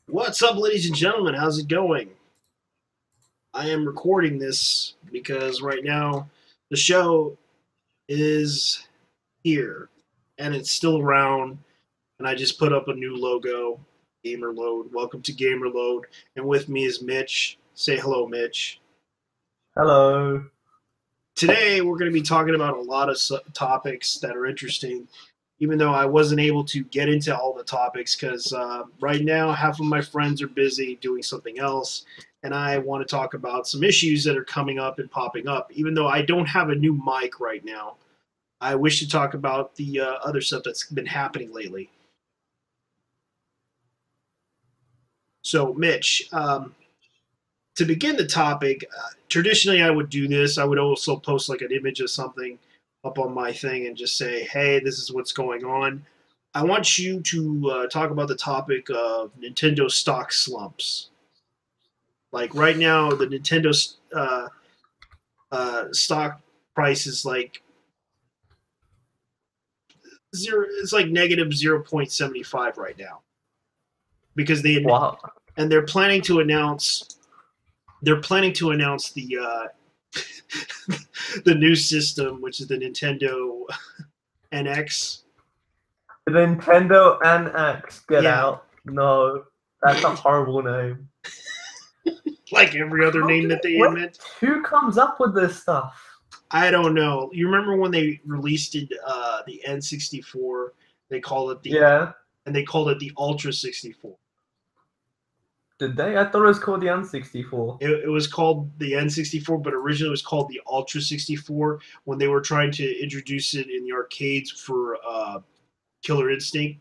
What's up, ladies and gentlemen? How's it going? I am recording this because right now the show is here and it's still around, and I just put up a new logo, GamerLoad. Welcome to GamerLoad, and with me is Mitch. Say hello, Mitch. Hello. Today we're going to be talking about a lot of topics that are interesting, even though I wasn't able to get into all the topics because right now half of my friends are busy doing something else, and I want to talk about some issues that are coming up and popping up. Even though I don't have a new mic right now, I wish to talk about the other stuff that's been happening lately. So, Mitch, to begin the topic, traditionally I would do this. I would also post like an image of something up on my thing and just say, hey, this is what's going on. I want you to talk about the topic of Nintendo stock slumps. Like right now, the Nintendo stock price is like zero. It's like negative 0.75 right now because Wow. they're planning to announce the the new system, which is the Nintendo NX. The Nintendo NX, get Yeah, out. No, that's a horrible name. like every other How name do that they what? invent. Who comes up with this stuff? I don't know. You remember when they released it, the N64? They called it Yeah. the Ultra 64. Did they? I thought it was called the N64. It was called the N64, but originally it was called the Ultra 64 when they were trying to introduce it in the arcades for Killer Instinct.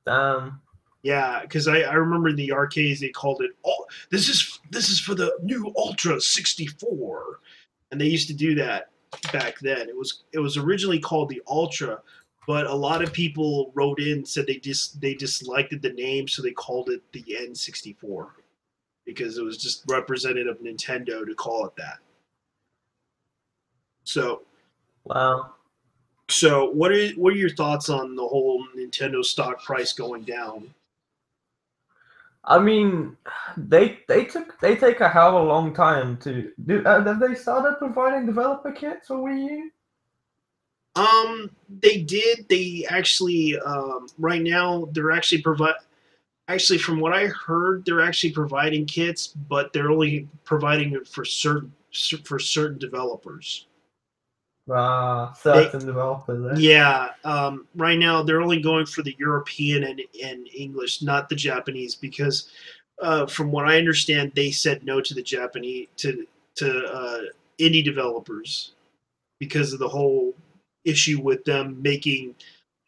Damn. Yeah, because I remember the arcades they called it. Oh, this is for the new Ultra 64, and they used to do that back then. It was originally called the Ultra, but a lot of people wrote in said they disliked the name, so they called it the N64 because it was just representative of Nintendo to call it that. So Wow. so what are your thoughts on the whole Nintendo stock price going down? I mean, they take a hell of a long time to do. Have they started providing developer kits for Wii U? They did. They actually, right now, they're actually provide. Actually, from what I heard, they're actually providing kits, but they're only providing it for certain developers. They, Certain developers, eh? yeah. Right now, they're only going for the European and English, not the Japanese, because from what I understand, they said no to the Japanese to indie developers because of the whole issue with them making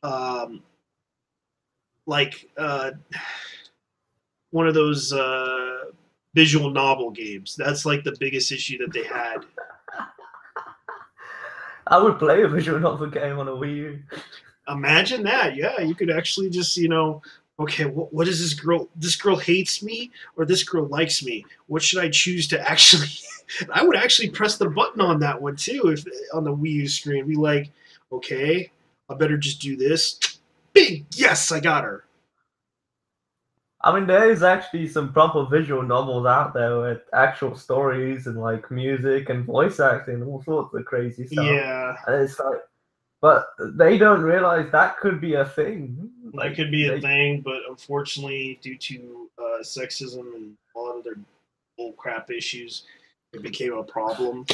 um, like one of those visual novel games. That's like the biggest issue that they had. I would play a visual novel game on a Wii U. Imagine that. Yeah, you could actually just, okay, what is this girl? This girl hates me or this girl likes me? What should I choose to actually? I would actually press the button on that one too, if on the Wii U screen. Be like, okay, I better just do this. Big yes, I got her. I mean, there is actually some proper visual novels out there with actual stories and like music and voice acting and all sorts of crazy stuff. Yeah, And it's like, but they don't realize that could be a thing. that Like could be a they, thing, but unfortunately, due to sexism and a lot of their bull crap issues, it became a problem.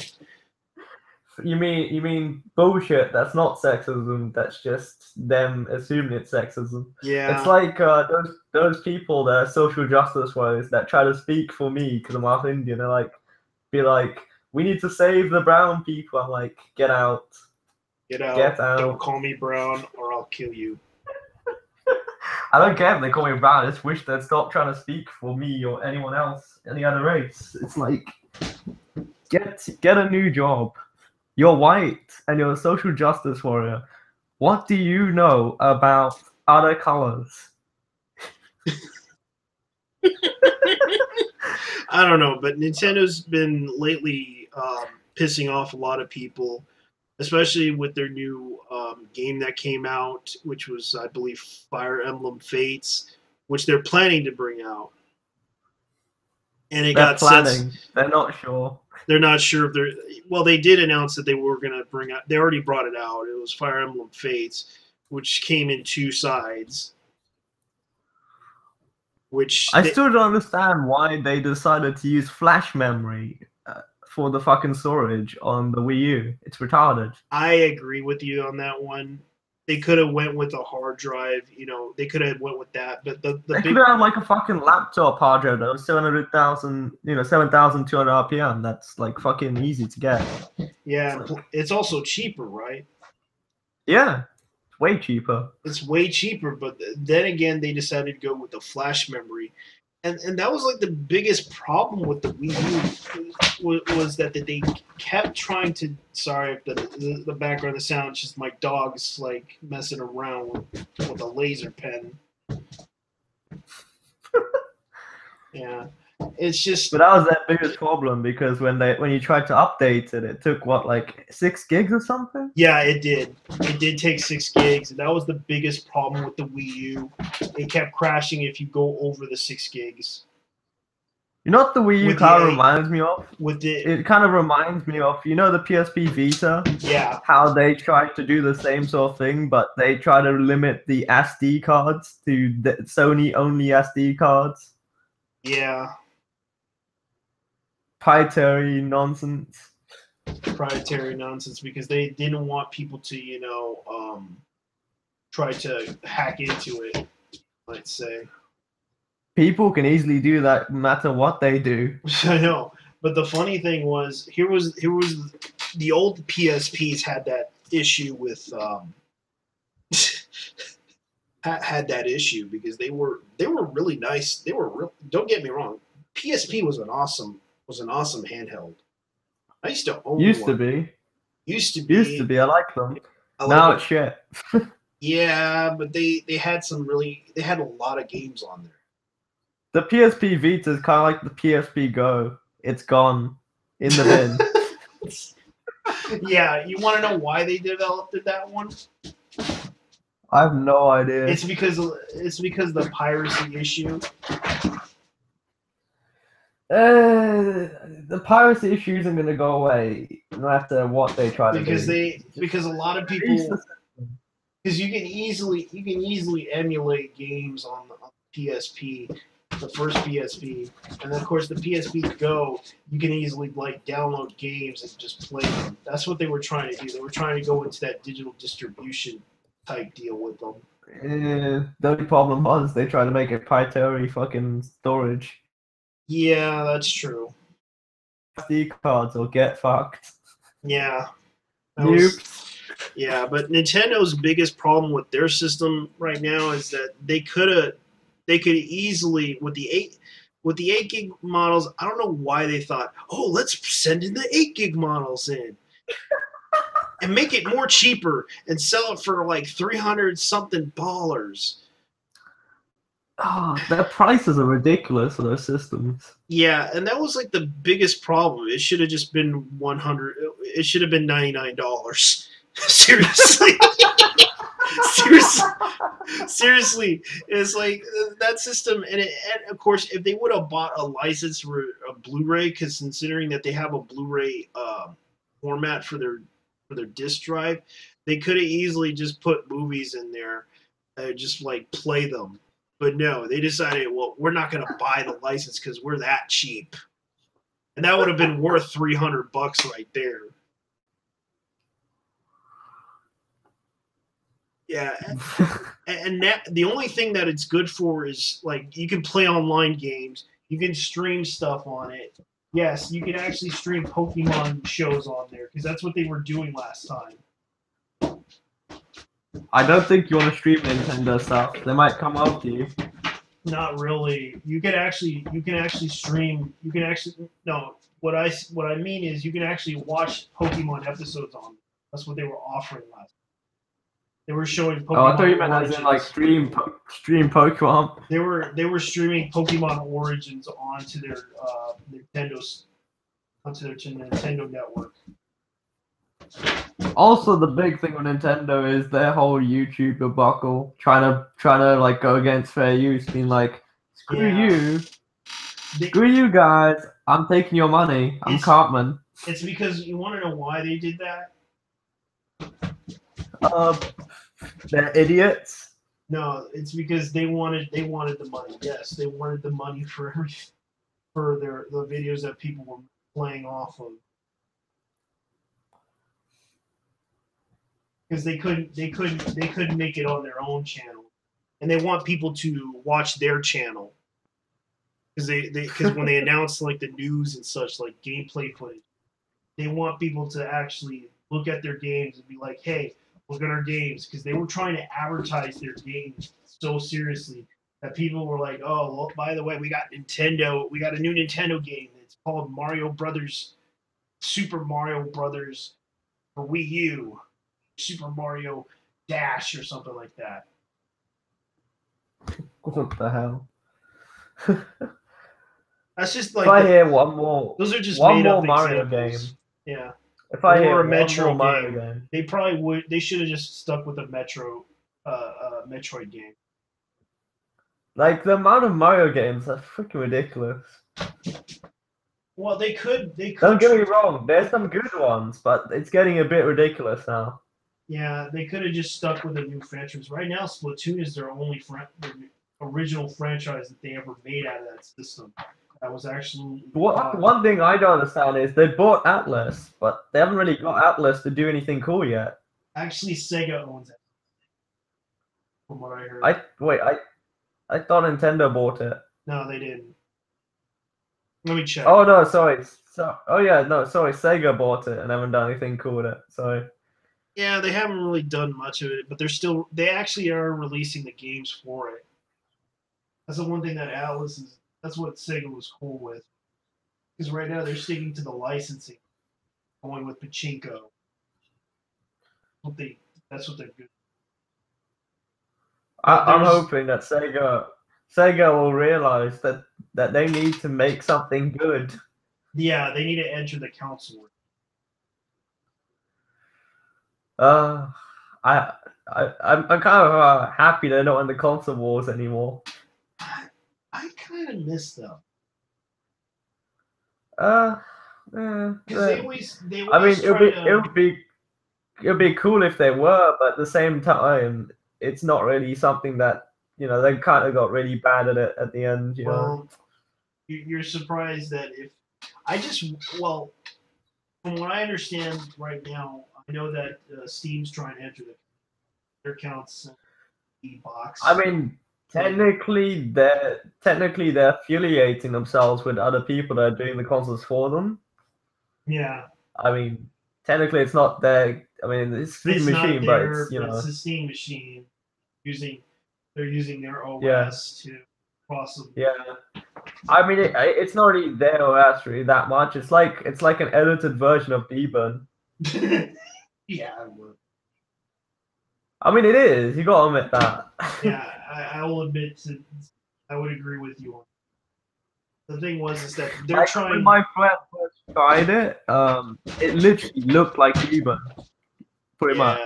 you mean bullshit? That's not sexism. That's just them assuming it's sexism. It's Yeah, like those people that are social justice warriors that try to speak for me because I'm half Indian. They're like, be like, we need to save the brown people. I'm like, get out. get out. Get Don't out. call me brown or I'll kill you. I don't care if they call me brown. I just wish they'd stop trying to speak for me or anyone else, any other race. It's like, get a new job. You're white and you're a social justice warrior. What do you know about other colors? I don't know, but Nintendo's been lately pissing off a lot of people, especially with their new game that came out, which was, I believe, Fire Emblem Fates. which they're planning to bring out. And it They're got planning. They're not sure. They're not sure if they're. Well, they did announce that they were going to bring out. They already brought it out. It was Fire Emblem Fates, which came in 2 sides. Which I still don't understand why they decided to use flash memory for the fucking storage on the Wii U. It's retarded. I agree with you on that one. They could have went with a hard drive. You know, they could have went with that. But the They big could have like a fucking laptop hard drive that was 700,000, 7,200 RPM. That's like fucking easy to get. yeah, it's also cheaper, right? Yeah, way cheaper. It's way cheaper, but then again, they decided to go with the flash memory, and that was like the biggest problem with the Wii U was that they kept trying to. Sorry if the background, the sound, it's just my dog's like messing around with a laser pen. Yeah, it's just. But that was their biggest problem because when you tried to update it, it took what, like 6 gigs or something? Yeah, it did. It did take 6 gigs, and that was the biggest problem with the Wii U. It kept crashing if you go over the 6 gigs. You know what the Wii U kind of reminds me of? It kind of reminds me of, the PSP Vita? Yeah. How they tried to do the same sort of thing, but they try to limit the SD cards to the Sony-only SD cards. Yeah. Proprietary nonsense. Proprietary nonsense because they didn't want people to, try to hack into it, let's say. People can easily do that no matter what they do. I know. But the funny thing was, here was the old PSPs had that issue with had that issue because they were really nice. They were real. Don't get me wrong. PSP was an awesome handheld. I used to own Used one. to be. Used to be. I like them. Now it's shit. Yeah, but they had they had a lot of games on there. The PSP Vita is kind of like the PSP Go. It's gone in the bin. Yeah, you want to know why they developed that one? I have no idea. It's because the piracy issue. The piracy issue isn't gonna go away no matter what they try to do. Because a lot of people, because you can easily emulate games on the PSP, the first PSP, and then of course the PSP Go, you can easily like download games and just play them. That's what they were trying to do. They were trying to go into that digital distribution type deal with them. The only problem was they tried to make it proprietary fucking storage. Yeah, that's true. SD cards will get fucked. Yeah. Nope. Yeah, but Nintendo's biggest problem with their system right now is that they could easily with the 8 gig models. I don't know why they thought, oh, let's send in the 8 gig models in and make it more cheaper and sell it for like $300 something. Oh, their prices are ridiculous for those systems. Yeah, and that was like the biggest problem. It should have just been $100. It should have been $99. Seriously. Seriously, it's like that system, and of course, if they would have bought a license for a Blu-ray, because considering that they have a Blu-ray format for their disc drive, they could have easily just put movies in there, just like play them. But no, they decided, well, we're not going to buy the license because we're that cheap, and that would have been worth $300 right there. Yeah, and the only thing that it's good for is like you can play online games, you can stream stuff on it. Yes, you can actually stream Pokemon shows on there because that's what they were doing last time. I don't think you want to stream Nintendo stuff. They might come after you. Not really. You can actually stream. You can actually no. What I mean is you can actually watch Pokemon episodes on. That's what they were offering last. They were showing Pokemon. Oh, I thought you meant as in like stream Pokemon. They were streaming Pokemon Origins onto their Nintendo network. Also, the big thing with Nintendo is their whole YouTube debacle, trying to like go against fair use, being like, screw you, screw you guys, I'm taking your money, I'm Cartman. It's because you want to know why they did that? They're idiots. No, it's because they wanted the money. Yes, they wanted the money for the videos that people were playing off of. Because they couldn't make it on their own channel, and they want people to watch their channel. Because when they announce like the news and such, like gameplay footage, they want people to actually look at their games and be like, "Hey, look at our games," because they were trying to advertise their games so seriously that people were like, "Oh, well, by the way, we got a new Nintendo game. It's called Super Mario Brothers for Wii U, Super Mario Dash or something like that." What the hell? That's just like if I hear one more, those are just one made more up Mario examples. game. Yeah. If I hear a one Metro more Mario game, they probably would. They should have just stuck with a Metroid game. like the amount of Mario games are freaking ridiculous. Well, they could. Don't get me wrong. There's some good ones, but it's getting a bit ridiculous now. Yeah, they could have just stuck with a new franchise. Right now, Splatoon is their only original franchise that they ever made out of that system. That was actually one thing I don't understand is they bought Atlas, but they haven't really got Atlas to do anything cool yet. Actually, Sega owns it, from what I heard. I thought Nintendo bought it. No, they didn't. Let me check. Oh no, sorry. Sorry. Sega bought it and haven't done anything cool with it. Sorry. Yeah, they haven't really done much of it, but they actually are releasing the games for it. That's the one thing that Atlas is. That's what Sega was cool with, because right now they're sticking to the licensing, going with Pachinko. That's what they're good. I'm hoping that Sega will realize that they need to make something good. Yeah, they need to enter the console. I'm kind of happy they're not in the console wars anymore. I kind of miss them. They always I mean, it would be cool if they were, but at the same time, it's not really something that they kind of got really bad at it at the end. Well, you're surprised that from what I understand right now, I know that Steam's trying to enter their accounts in box. I mean, technically they're affiliating themselves with other people that are doing the consoles for them. Yeah. I mean, technically it's not their. I mean, it's Steam machine, but it's a Steam machine. They're using their OS to possibly. Yeah. I mean, it's not really their OS really that much. It's like an edited version of Debun. Yeah, I would. I mean, it is. You gotta admit that. Yeah, I will admit I would agree with you on. The thing is that they're trying. When my friend first tried it, it literally looked like Debun, pretty much.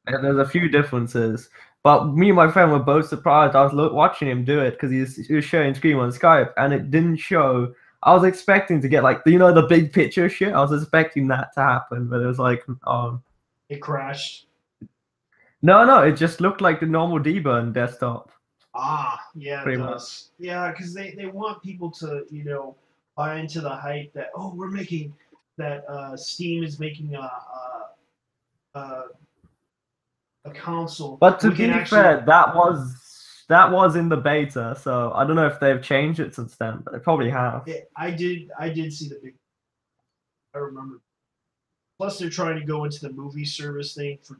And there's a few differences. But me and my friend were both surprised. I was watching him do it because he was sharing screen on Skype, and it didn't show. I was expecting to get the big picture shit. I was expecting that to happen, but it was like, it crashed. No, it just looked like the normal Debun desktop. Yeah, it does. Yeah, because they want people to buy into the hype that we're making that Steam is making a console. But to be fair, that was in the beta, so I don't know if they've changed it since then, but they probably have. I did see the big. I remember. Plus, they're trying to go into the movie service thing for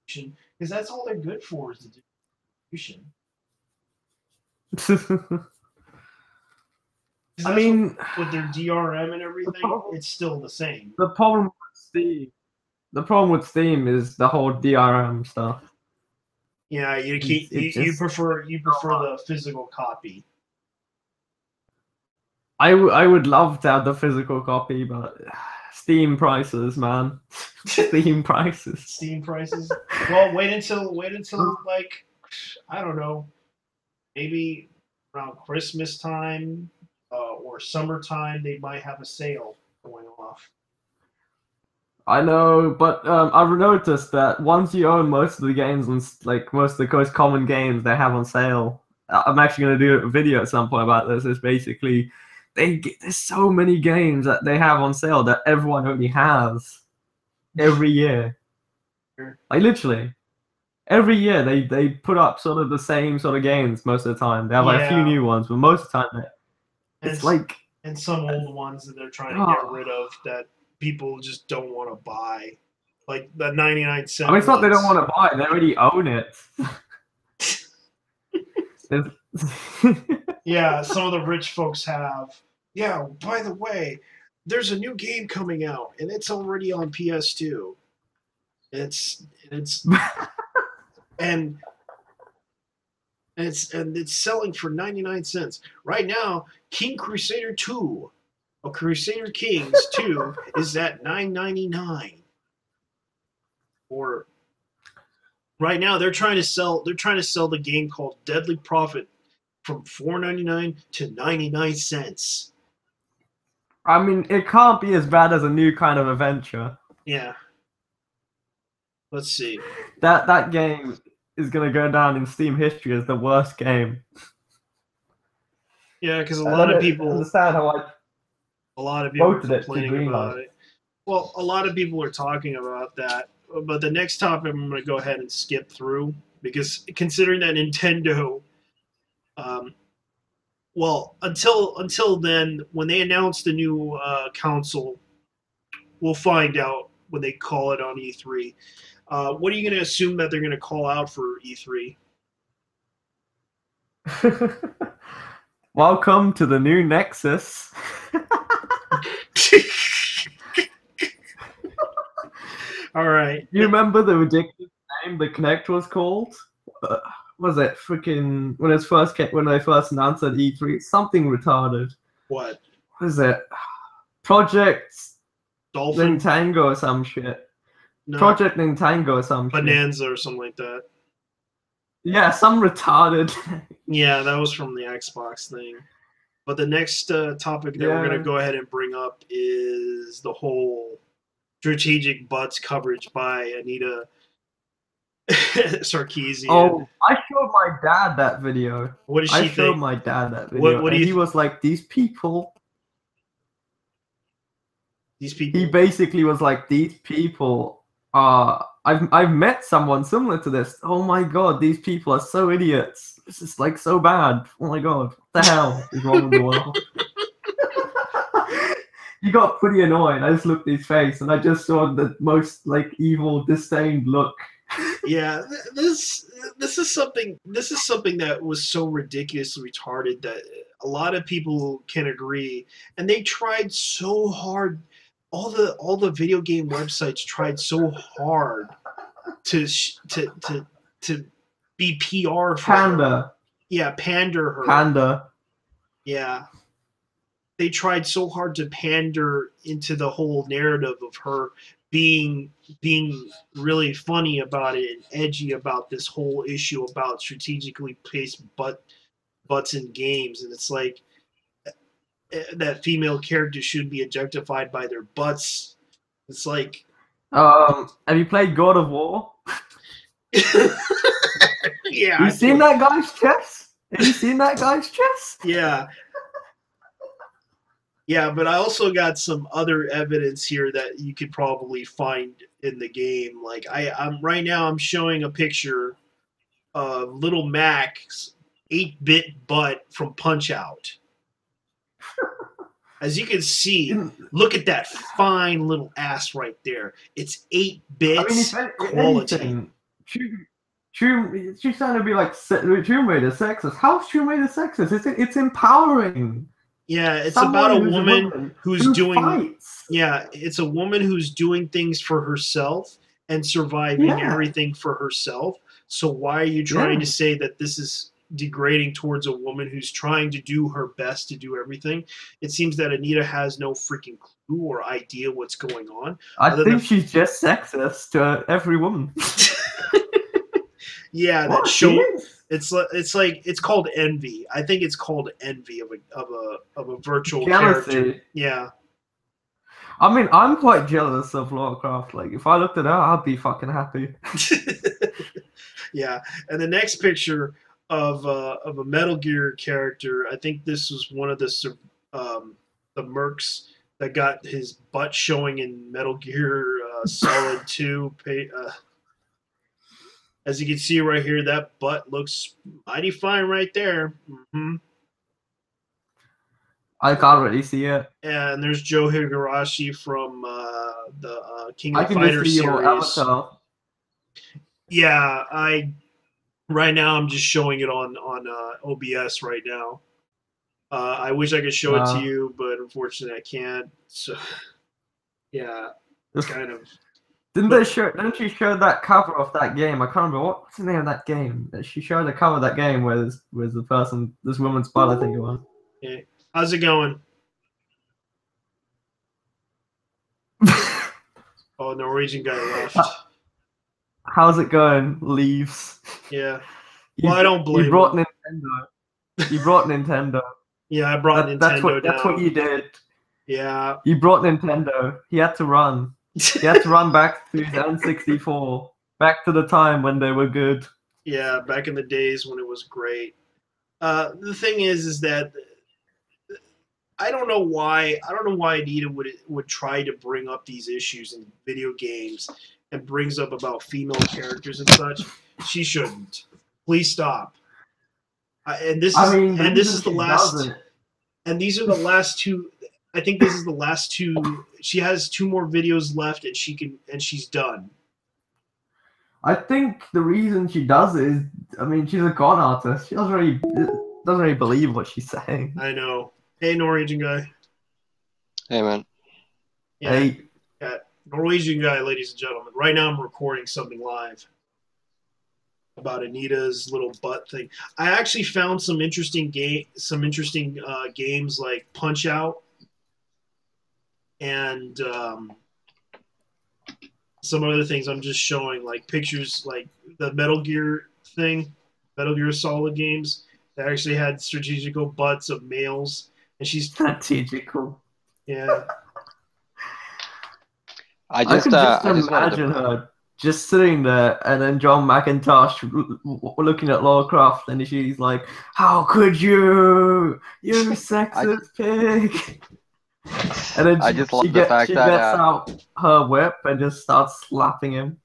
distribution, because that's all they're good for is the distribution. I mean, with their DRM and everything, it's still the same. The problem with Steam is the whole DRM stuff. Yeah, you prefer the physical copy. I would love to have the physical copy, but Steam prices, man. Steam prices. Steam prices. Well, wait until like, I don't know, maybe around Christmas time or summertime, they might have a sale going off. I know, but I've noticed that once you own most of the games and like most of the most common games they have on sale, I'm actually going to do a video at some point about this. It's basically there's so many games that they have on sale that everyone only has every year. Like literally, every year they put up sort of the same sort of games most of the time. They have like a few new ones, but most of the time it's like and some old ones that they're trying to get rid of that people just don't want to buy, like the 99-cent. I mean, it's not they don't want to buy; they already own it. Yeah, some of the rich folks have. Yeah, by the way, there's a new game coming out, and it's already on PS2. It's and it's selling for 99 cents right now. King Crusader 2, or Crusader Kings 2, is at $9.99. Or right now they're trying to sell the game called Deadly Prophet from $4.99 to 99 cents. I mean, it can't be as bad as a new kind of adventure. Yeah. Let's see. That game is gonna go down in Steam history as the worst game. Yeah, because a lot of people understand how are complaining about it. Well, a lot of people are talking about that. But the next topic I'm going to go ahead and skip through, because considering that Nintendo, well, until then, when they announce the new console, we'll find out when they call it on E3. What are you going to assume that they're going to call out for E3? Welcome to the new Nexus. All right. You remember the ridiculous name the Kinect was called? Was it freaking when they first announced at E3? Something retarded. What? What is it? Project Dolphin? Nintango or some shit. No. Project Nintango or some Bonanza shit. Or something like that. Yeah, some retarded. Yeah, that was from the Xbox thing. But the next topic that we're going to go ahead and bring up is the whole strategic butts coverage by Anita Sarkeesian. Oh, I showed my dad that video. What did she think? I showed my dad that video. What he was like, these people. He basically was like, these people are. I've met someone similar to this. Oh my god, these people are so idiots. This is like so bad. Oh my god, what the hell is wrong with the world? He got pretty annoyed. I just looked at his face and I just saw the most like evil, disdained look. Yeah, this is something that was so ridiculously retarded that a lot of people can agree. And they tried so hard. All the video game websites tried so hard to be PR for Panda. her. Yeah, pander her. Panda. Yeah. They tried so hard to pander into the whole narrative of her being really funny about it and edgy about this whole issue about strategically placed butts in games. And it's like that female character should be objectified by their butts. It's like, have you played God of War? Yeah. You seen that guy's chest? Have you seen that guy's chest? Yeah. Yeah, but I also got some other evidence here that you could probably find in the game. Like I'm right now I'm showing a picture of Little Mac's 8-bit butt from Punch-Out. As you can see, look at that fine little ass right there. It's 8 bits quality. She's trying to be like Tomb Raider sexist. How's Tomb Raider sexist? It's empowering. Yeah, it's about a woman who's doing. Fights. Yeah, it's a woman who's doing things for herself and surviving everything for herself. So why are you trying to say that this is degrading towards a woman who's trying to do her best to do everything. It seems that Anita has no freaking clue or idea what's going on. I think she's just sexist to every woman. Yeah, that show. It's like it's called envy. I think it's called envy of a virtual character. Yeah. I mean, I'm quite jealous of Lara Croft. Like, if I looked at her, I'd be fucking happy. Yeah, and the next picture of a Metal Gear character. I think this was one of the mercs that got his butt showing in Metal Gear Solid 2. As you can see right here, that butt looks mighty fine right there. Mm-hmm. I can't really see it. And there's Joe Higurashi from the King of Fighters series. Yeah, right now I'm just showing it on OBS right now. I wish I could show it to you, but unfortunately I can't. So yeah, it's kind of. Didn't she show that cover of that game? I can't remember what's the name of that game. She showed the cover of that game where the person, this woman's butt, I think it was. Okay. How's it going? Oh, Norwegian guy left. How's it going? Leaves. Yeah. Well, I don't blame you. Brought Nintendo. You brought Nintendo. Yeah, I brought Nintendo That's what you did. Yeah. You brought Nintendo. He had to run. He had to run back to the N64. Back to the time when they were good. Yeah, back in the days when it was great. The thing is that I don't know why Anita would try to bring up these issues in video games and brings up about female characters and such. She shouldn't. Please stop. This is the last. And these are the last two. I think this is the last two. She has 2 more videos left, and she's done. I think the reason she does it is, I mean, she's a con artist. She doesn't really believe what she's saying. I know. Hey, Norwegian guy. Hey, man. Yeah, hey. Yeah, Norwegian guy, ladies and gentlemen. Right now, I'm recording something live about Anita's little butt thing. I actually found some interesting games like Punch Out and some other things. I'm just showing like pictures, like the Metal Gear thing, Metal Gear Solid games. They actually had strategical butts of males, and she's strategical. Yeah. I just imagine her just sitting there, and then John McIntosh looking at Lara Croft, and she's like, "How could you sexist pig?" And then she gets out her whip and just starts slapping him.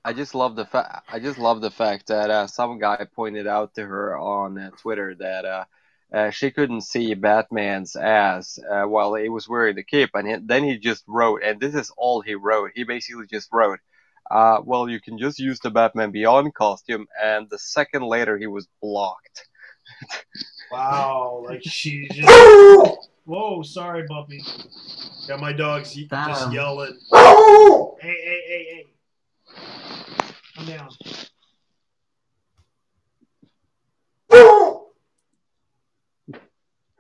I just love the fact that some guy pointed out to her on Twitter that she couldn't see Batman's ass while he was wearing the cape, and then he just wrote, and this is all he wrote. He basically just wrote, "Well, you can just use the Batman Beyond costume," and the second later he was blocked. Wow, like she just. Whoa, sorry, Bumpy. Got my dogs just yelling. Hey. Come down.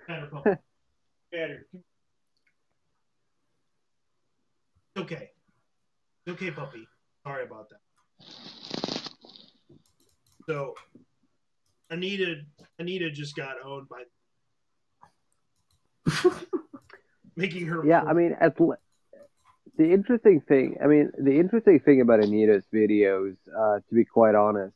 Better, Puppy. Better. It's okay. It's okay, Puppy. Sorry about that. So, Anita just got owned by making her. Yeah, I mean, the interesting thing about Anita's videos, to be quite honest,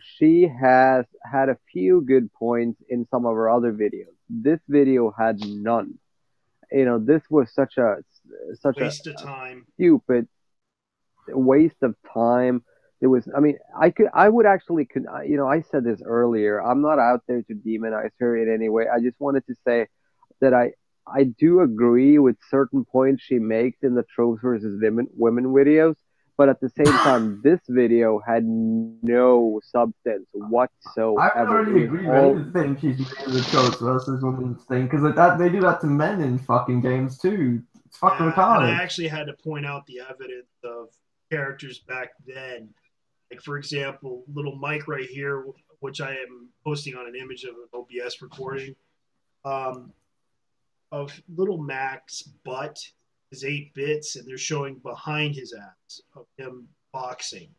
she has had a few good points in some of her other videos. This video had none. This was such a waste of time. Stupid waste of time. It was. I mean, I said this earlier. I'm not out there to demonize her in any way. I just wanted to say that I do agree with certain points she makes in the tropes versus women videos, but at the same time, this video had no substance whatsoever. I don't really agree with anything she's doing the tropes versus women thing, because they do that to men in fucking games too. It's fucking retarded. And I actually had to point out the evidence of characters back then. Like, for example, little Mike right here which I am posting on an image of an OBS recording, of little Mac's butt is 8 bits, and they're showing behind his ass of him boxing.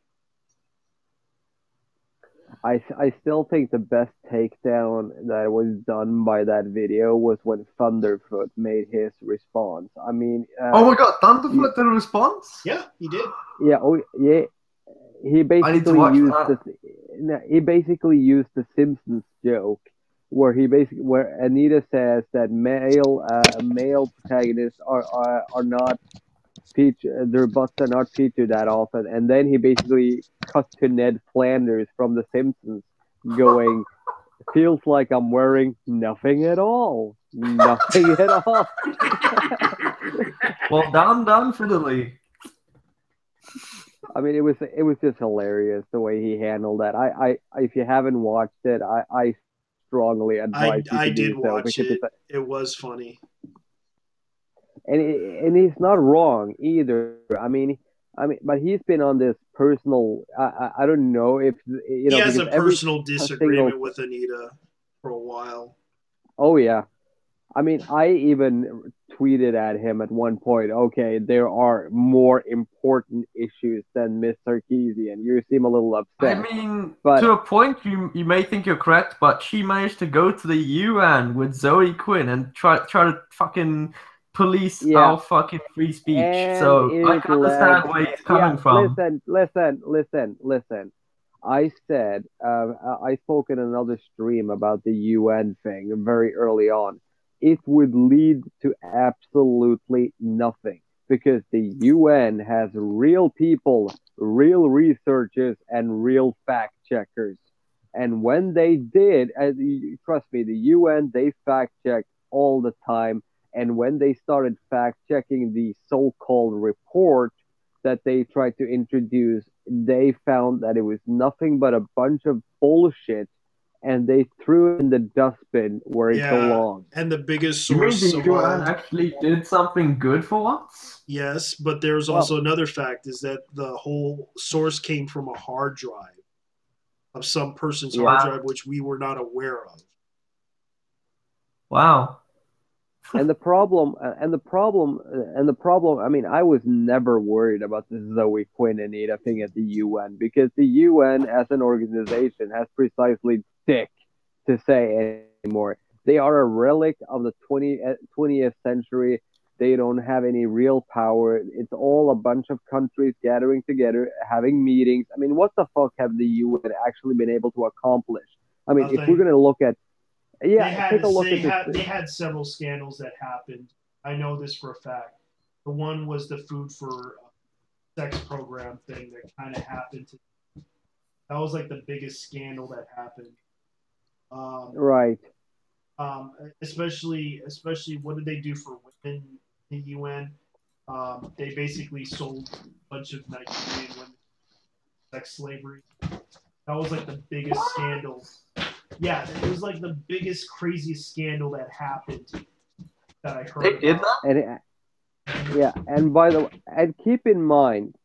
I still think the best takedown that was done by that video was when Thunderfoot made his response. I mean, oh my god, Thunderfoot did a response? Yeah, he did. Yeah, oh yeah. He basically used the Simpsons joke where Anita says that male protagonists are not their butts are not featured that often, and then he basically cut to Ned Flanders from The Simpsons, going, "Feels like I'm wearing nothing at all, nothing at all." Well, done, Fiddly. I mean, it was just hilarious the way he handled that. I if you haven't watched it, I strongly advise you to I do did so, watch it. It was funny. And he's not wrong either. I mean, but he's been on this personal. I don't know if you know. He has a personal disagreement with Anita for a while. Oh yeah, I mean, I even tweeted at him at one point. Okay, there are more important issues than Miss Sarkeesian. You seem a little upset. I mean, but to a point, you may think you're correct, but she managed to go to the UN with Zoe Quinn and try to fucking police our fucking free speech. And so I can understand where he's coming from. Listen. I said, I spoke in another stream about the UN thing very early on. It would lead to absolutely nothing because the UN has real people, real researchers, and real fact checkers. And when they did, trust me, the UN, they fact checked all the time. And when they started fact-checking the so-called report that they tried to introduce, they found that it was nothing but a bunch of bullshit, and they threw it in the dustbin where it belonged. And the biggest source the UN actually did something good for once? Yes, but there's also another fact, is that the whole source came from a hard drive of some person's hard drive, which we were not aware of. Wow. And the problem, I mean, I was never worried about the Zoe Quinn and Anita thing at the UN because the UN as an organization has precisely dick to say anymore. They are a relic of the 20th century. They don't have any real power. It's all a bunch of countries gathering together, having meetings. I mean, what the fuck have the UN actually been able to accomplish? I mean, if we're going to look at they had several scandals that happened. I know this for a fact. The one was the food for sex program thing that kind of happened. That was like the biggest scandal that happened. Right. Especially what did they do for women in the UN? They basically sold a bunch of Nigerian women sex slavery. That was like the biggest scandal. Yeah, it was like the biggest, craziest scandal that happened that I heard. They did that? And by the way, and keep in mind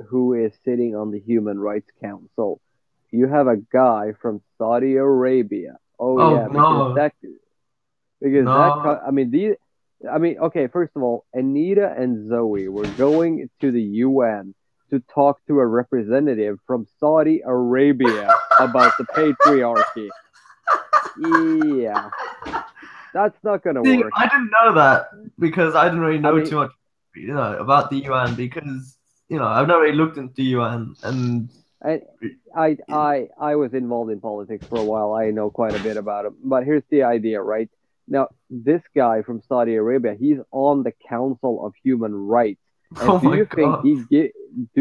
who is sitting on the Human Rights Council. You have a guy from Saudi Arabia. Okay, first of all, Anita and Zoe were going to the UN to talk to a representative from Saudi Arabia about the patriarchy. Yeah. That's not going to work. I didn't know that because I didn't really know too much about the UN because, I've never really looked into the UN. And I was involved in politics for a while. I know quite a bit about it. But here's the idea, right? Now, this guy from Saudi Arabia, he's on the Council of Human Rights. And do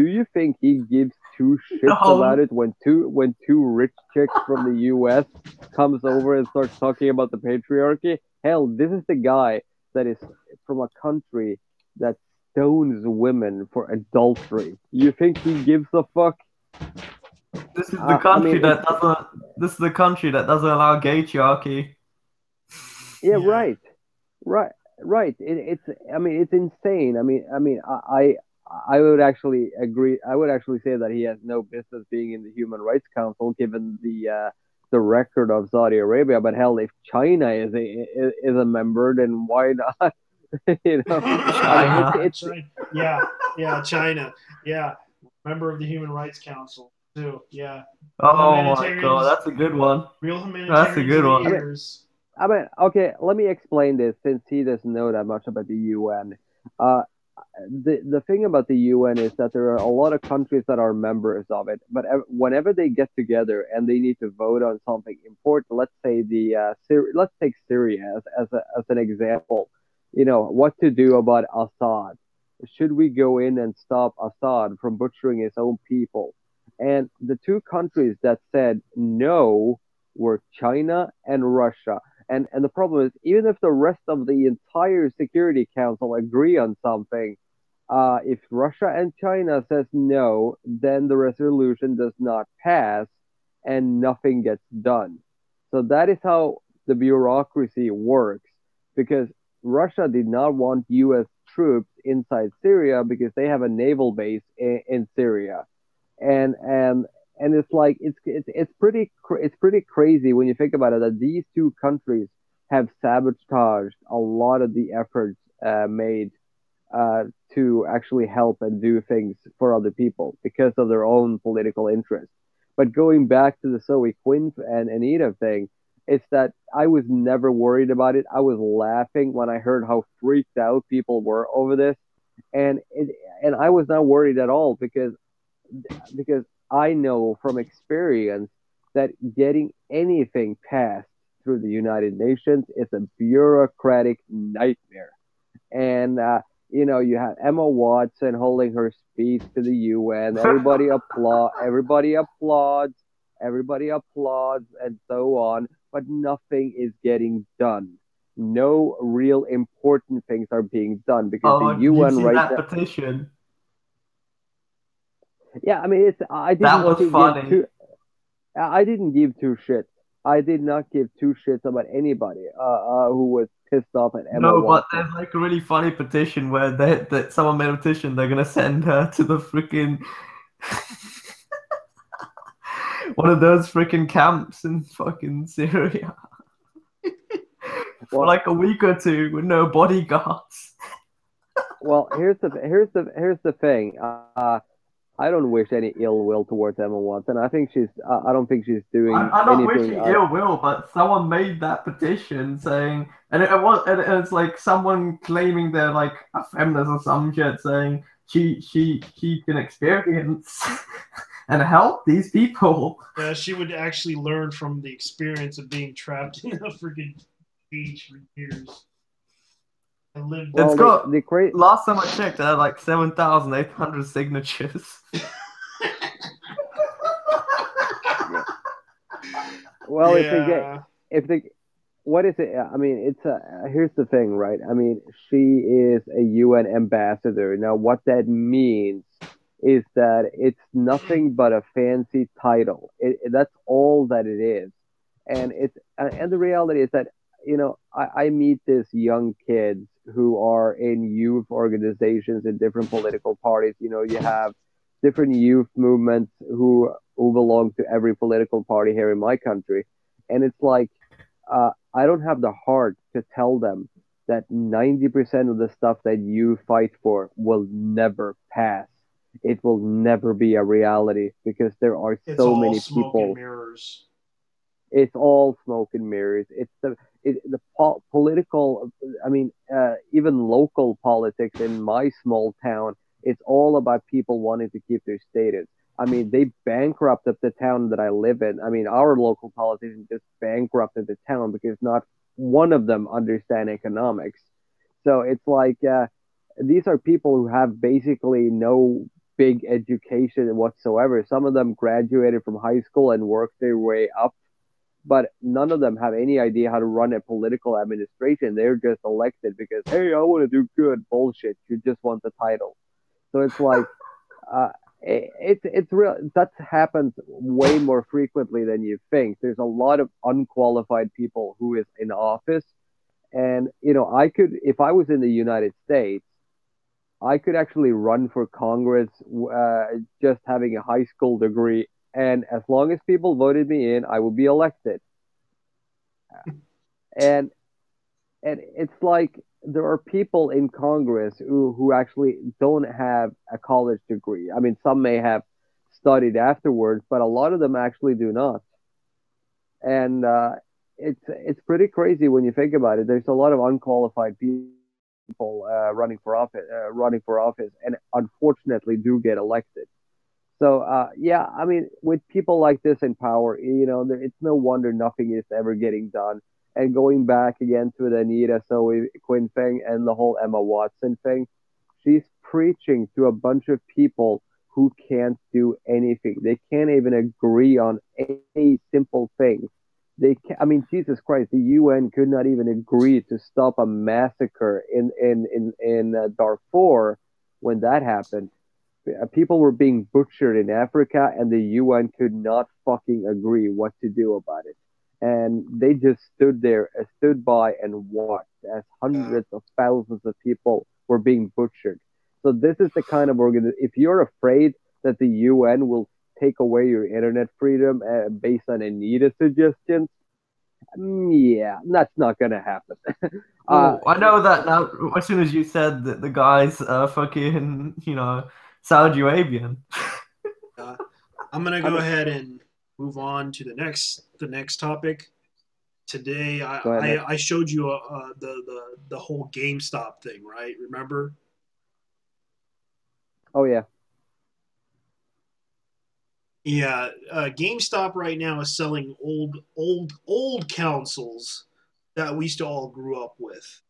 you think he gives two shits about it when two rich chicks from the US comes over and starts talking about the patriarchy? Hell, this is the guy that is from a country that stones women for adultery. You think he gives a fuck? This is the country This is the country that doesn't allow gaytriarchy. Right. It's insane. I would actually agree. I would actually say that he has no business being in the Human Rights Council, given the record of Saudi Arabia. But hell, if China is a member, then why not? You know, China. China. Yeah, China. Yeah, member of the Human Rights Council too. Yeah. Oh my god, that's a good one. Real humanitarians. That's a good one. I mean, okay, let me explain this since he doesn't know that much about the UN. The thing about the UN is that there are a lot of countries that are members of it, but whenever they get together and they need to vote on something important, let's say let's take Syria as an example. You know, what to do about Assad? Should we go in and stop Assad from butchering his own people? And the two countries that said no were China and Russia. And the problem is, even if the rest of the entire Security Council agree on something, if Russia and China says no, then the resolution does not pass and nothing gets done. So that is how the bureaucracy works, because Russia did not want U.S. troops inside Syria because they have a naval base in Syria, and it's like it's pretty crazy when you think about it that these two countries have sabotaged a lot of the efforts made to actually help and do things for other people because of their own political interests. But going back to the Zoe Quinn and Anita thing, it's that I was never worried about it. I was laughing when I heard how freaked out people were over this, and I was not worried at all because I know from experience that getting anything passed through the United Nations is a bureaucratic nightmare. And you know, you have Emma Watson holding her speech to the UN. Everybody applauds, and so on. But nothing is getting done. No real important things are being done because the UN that petition. Yeah, I mean, I didn't give two shits. I did not give two shits about anybody who was pissed off at Emma Watson. But there's like a really funny petition where that someone made a petition. They're gonna send her to the freaking one of those freaking camps in fucking Syria for like a week or two with no bodyguards. Well, here's the thing. I don't wish any ill will towards Emma Watson. I think I don't think she's doing anything. I'm not wishing ill will, but someone made that petition saying, and it's like someone claiming they're like a feminist or some shit, saying she can experience and help these people. Yeah, she would actually learn from the experience of being trapped in a freaking cage for years. Last time I checked, I had like 7,800 signatures. Well, what is it? I mean, here's the thing, right? I mean, she is a UN ambassador. Now, what that means is that it's nothing but a fancy title. That's all that it is, and the reality is that, you know, I meet these young kids who are in youth organizations in different political parties. You know, you have different youth movements who belong to every political party here in my country. And it's like, I don't have the heart to tell them that 90% of the stuff that you fight for will never pass. It will never be a reality because there are so many people. Mirrors. It's all smoke and mirrors. It's the political, I mean, even local politics in my small town, it's all about people wanting to keep their status. I mean, they bankrupted the town that I live in. I mean, our local politicians just bankrupted the town because not one of them understand economics. So it's like, these are people who have basically no big education whatsoever. Some of them graduated from high school and worked their way up, but none of them have any idea how to run a political administration. They're just elected because, hey, I want to do good. Bullshit. You just want the title. So it's like, it's real. That happens way more frequently than you think. There's a lot of unqualified people who is in office, and you know, if I was in the United States, I could actually run for Congress just having a high school degree, and as long as people voted me in, I would be elected. And it's like there are people in Congress who actually don't have a college degree. I mean, some may have studied afterwards, but a lot of them actually do not. And it's pretty crazy when you think about it. There's a lot of unqualified people running for office, and unfortunately do get elected. So yeah, I mean, with people like this in power, it's no wonder nothing is ever getting done. And going back again to the Anita Zoe Quinn thing and the whole Emma Watson thing, she's preaching to a bunch of people who can't do anything. They can't even agree on any simple thing. I mean, Jesus Christ, the UN could not even agree to stop a massacre in Darfur when that happened. People were being butchered in Africa, and the UN could not fucking agree what to do about it. And they just stood by and watched as hundreds of thousands of people were being butchered. So this is the kind of organization. If you're afraid that the UN will take away your internet freedom based on Anita suggestions, yeah, that's not gonna happen. I know that now. As soon as you said that the guy's fucking, Saudi Arabian. I'm gonna go ahead and move on to the next topic. Today, I showed you the whole GameStop thing, right? Remember? Oh yeah. Yeah, GameStop right now is selling old consoles that we used to all grew up with.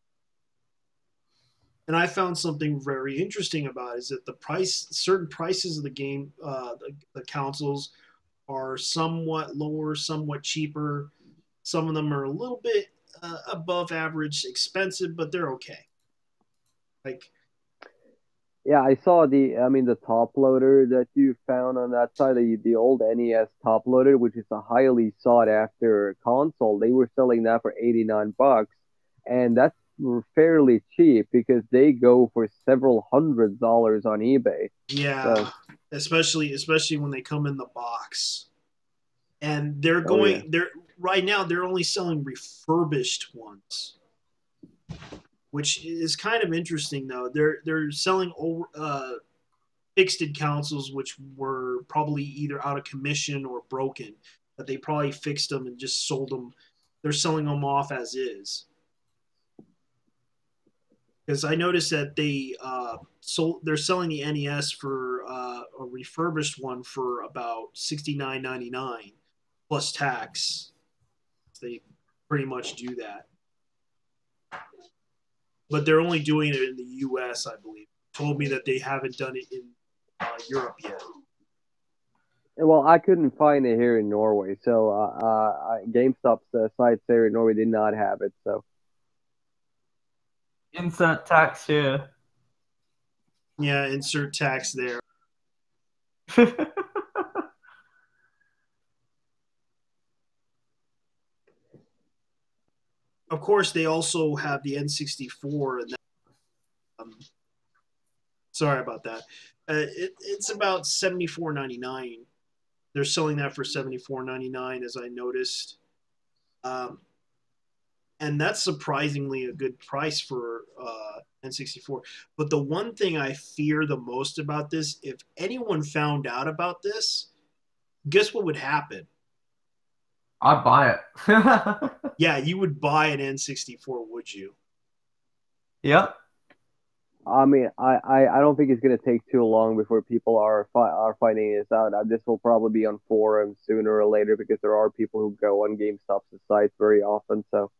And I found something very interesting about it, is that certain prices of the the consoles are somewhat lower, somewhat cheaper. Some of them are a little bit above average expensive, but they're okay. Like, yeah, I saw the top loader that you found on that side, the old NES top loader, which is a highly sought after console. They were selling that for $89, and that's fairly cheap because they go for several $100s on eBay. yeah, So, especially when they come in the box. And they're right now they're only selling refurbished ones, which is kind of interesting though. They're selling fixed consoles which were probably either out of commission or broken, but they probably fixed them and just sold them. They're selling them off as is. Because I noticed that they're selling the NES for a refurbished one for about $69.99 plus tax. They pretty much do that, but they're only doing it in the U.S. I believe. Told me that they haven't done it in Europe yet. well, I couldn't find it here in Norway, so GameStop's site there in Norway did not have it. So Insert tax here. Yeah, insert tax there. Of course, they also have the N64, and sorry about that. It's about $74.99. They're selling that for $74.99, as I noticed, um, and that's surprisingly a good price for N64. But the one thing I fear the most about this, if anyone found out about this, guess what would happen? I'd buy it. Yeah, you would buy an N64, would you? Yep. I mean, I don't think it's gonna take too long before people are finding this out. This will probably be on forums sooner or later because there are people who go on GameStop's sites very often. So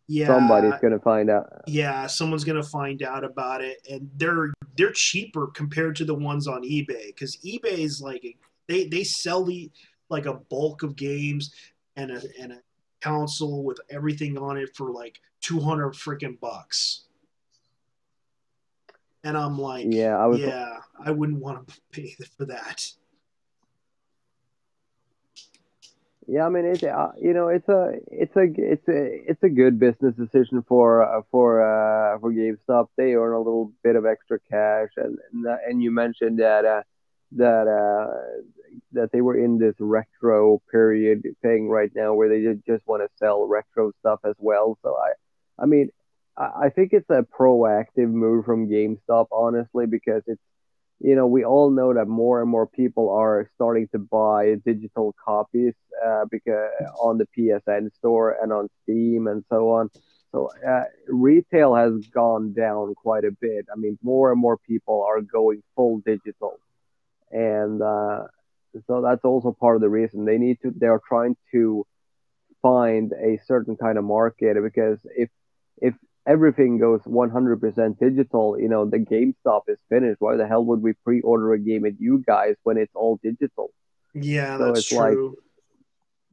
Yeah, somebody's gonna find out. yeah, someone's gonna find out about it, and they're cheaper compared to the ones on eBay, because eBay is like they sell like a bulk of games and a console with everything on it for like 200 freaking bucks. And I'm like, Yeah, I wouldn't want to pay for that. Yeah, I mean, it's a good business decision for GameStop. They earn a little bit of extra cash, and you mentioned that that they were in this retro period thing right now where they just want to sell retro stuff as well. So I mean, I think it's a proactive move from GameStop, honestly, because it's we all know that more and more people are starting to buy digital copies because on the PSN store and on Steam and so on. So retail has gone down quite a bit. I mean, more and more people are going full digital, and so that's also part of the reason they're trying to find a certain kind of market because if everything goes 100% digital, the GameStop is finished. Why the hell would we pre-order a game at you guys when it's all digital? Yeah, So that's it's like true.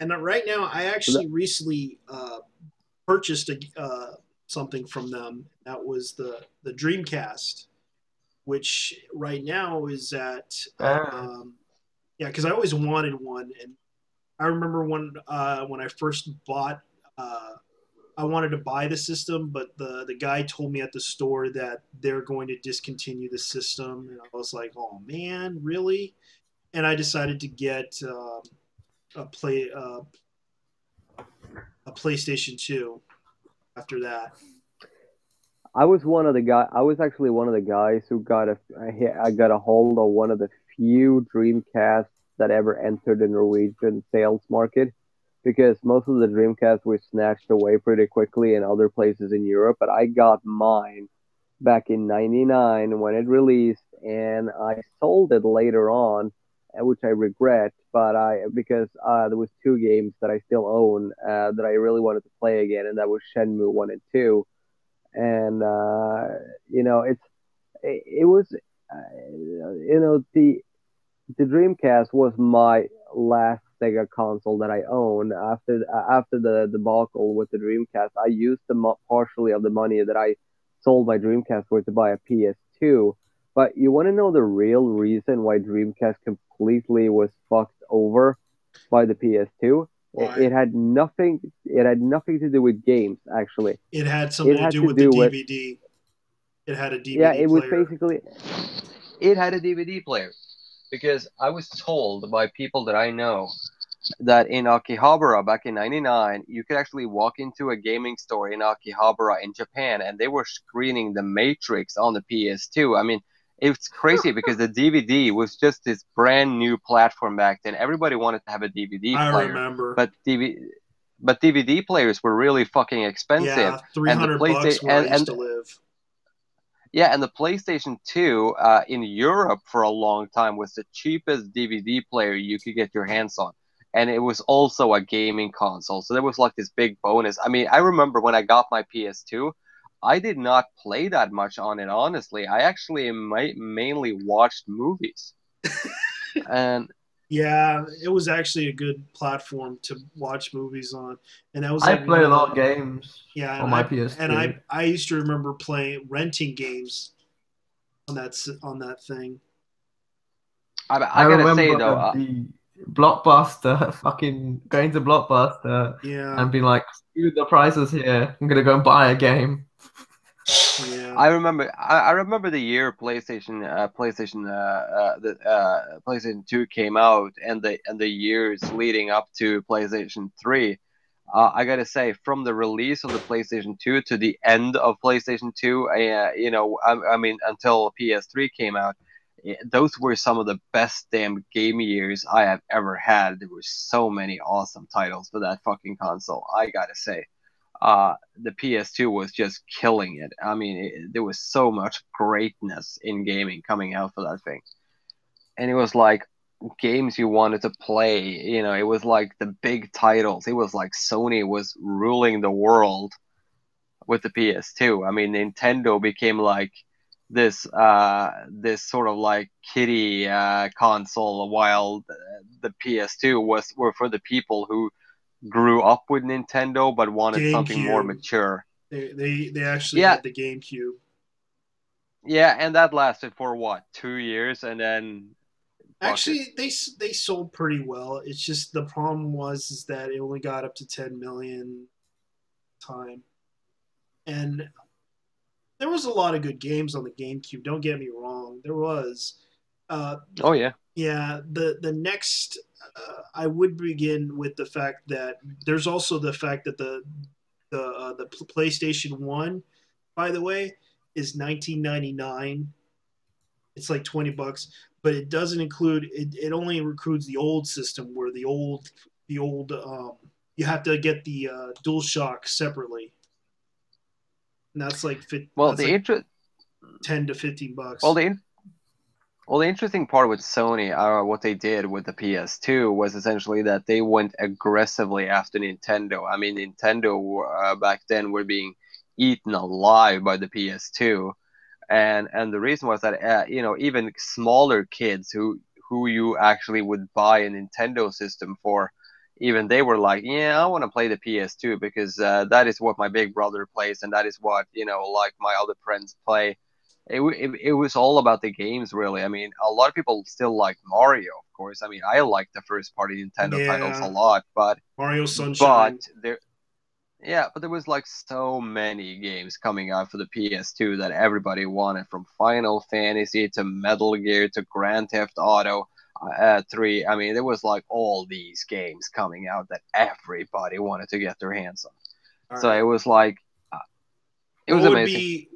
And right now, I actually recently purchased something from them. That was the Dreamcast, which right now is at yeah, because I always wanted one, and I remember when I first bought. I wanted to buy the system, but the guy told me at the store that they're going to discontinue the system, and I was like, "Oh man, really?" And I decided to get a play a PlayStation 2 after that. I was actually one of the guys who I got a hold of one of the few Dreamcasts that ever entered the Norwegian sales market because most of the Dreamcasts were snatched away pretty quickly in other places in Europe. But I got mine back in '99 when it released, and I sold it later on, which I regret. But I because there was two games that I still own that I really wanted to play again, and that was Shenmue 1 and 2. And it was the Dreamcast was my last Sega console that I owned after the debacle with the Dreamcast. I used partially of the money that I sold my Dreamcast for to buy a PS2. But you want to know the real reason why Dreamcast completely was fucked over by the PS2? Why? It had nothing to do with games, actually. It had It something to had do to with the do with DVD. It had a yeah, DVD it was player. basically It had a DVD player because I was told by people that I know that in Akihabara back in '99, you could actually walk into a gaming store in Akihabara in Japan and they were screening The Matrix on the PS2. I mean, it's crazy because the DVD was just this brand new platform back then. Everybody wanted to have a DVD I player, remember. but DVD players were really fucking expensive, Yeah, three and the hundred bucks PlayStation where I used to live. yeah, and the PlayStation 2 in Europe for a long time was the cheapest DVD player you could get your hands on. And it was also a gaming console. So there was like this big bonus. I mean, I remember when I got my PS2, I did not play that much on it, honestly. I actually mainly watched movies. And Yeah, it was actually a good platform to watch movies on, and that was I like played one a of lot of the games yeah, on my PS2. I used to remember playing renting games on that thing. I I gotta say, remember though, the Blockbuster, fucking going to Blockbuster Yeah, and being like, "Screw the prices here. I'm gonna go and buy a game." yeah. I remember the year PlayStation 2 came out and the years leading up to PlayStation 3. I gotta say, from the release of the PlayStation 2 to the end of PlayStation 2, I mean until PS3 came out, those were some of the best damn game years I have ever had. There were so many awesome titles for that fucking console. I gotta say the PS2 was just killing it. I mean, there was so much greatness in gaming coming out for that thing, and it was like games you wanted to play. It was like the big titles. It was like Sony was ruling the world with the PS2. I mean, Nintendo became like this sort of like kiddie console, while the PS2 were for the people who grew up with Nintendo but wanted something more GameCube. mature. They actually Yeah, had the GameCube. yeah, and that lasted for what, 2 years, and then Actually, they sold pretty well. It's just the problem was is that it only got up to 10 million time, and there was a lot of good games on the GameCube. Don't get me wrong, there was. Uh, Oh yeah. yeah, the next I would begin with the fact that there's also the fact that the PlayStation One, by the way, is 1999. It's like $20, but it doesn't include it only includes the old system where the old you have to get the DualShock separately, and that's like Well, that's the like inter- 10 to 15 well bucks. the Well, the interesting part with Sony, what they did with the PS2 was essentially that they went aggressively after Nintendo. I mean, Nintendo back then were being eaten alive by the PS2, and the reason was that even smaller kids who you actually would buy a Nintendo system for, even they were like, yeah, I want to play the PS2 because that is what my big brother plays and that is what like my other friends play. It was all about the games, really. I mean, a lot of people still like Mario, of course. I mean, I like the first party Nintendo titles a Yeah, lot, Mario but Sunshine. there was like so many games coming out for the PS2 that everybody wanted, from Final Fantasy to Metal Gear to Grand Theft Auto 3. I mean, there was like all these games coming out that everybody wanted to get their hands on. All So it right. was like, it What was would amazing. be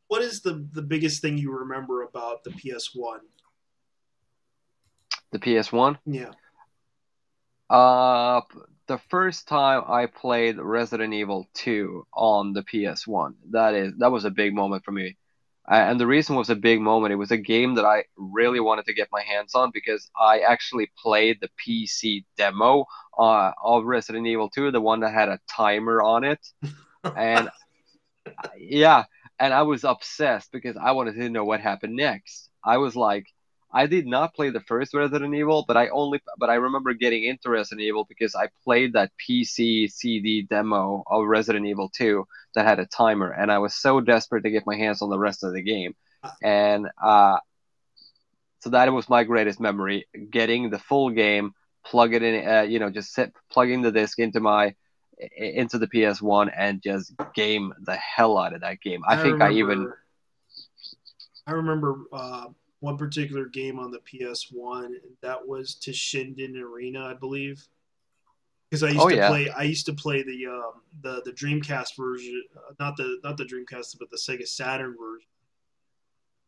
what is the biggest thing you remember about the PS1? The PS1. Yeah. Uh, the first time I played Resident Evil 2 on the PS1, that was a big moment for me. And the reason was a big moment. It was a game that I really wanted to get my hands on because I actually played the PC demo of Resident Evil 2, the one that had a timer on it. And yeah, and I was obsessed because I wanted to know what happened next. I was like, I did not play the first Resident Evil, but I remember getting into Resident Evil because I played that PC CD demo of Resident Evil 2 that had a timer, and I was so desperate to get my hands on the rest of the game. And so that was my greatest memory, getting the full game, plug it in, plugging the disc into the PS1 and just game the hell out of that game. I I think remember I remember one particular game on the PS1, and that was Toshinden Arena, I believe. Because oh yeah. I used to play the Dreamcast version, not the Dreamcast, but the Sega Saturn version.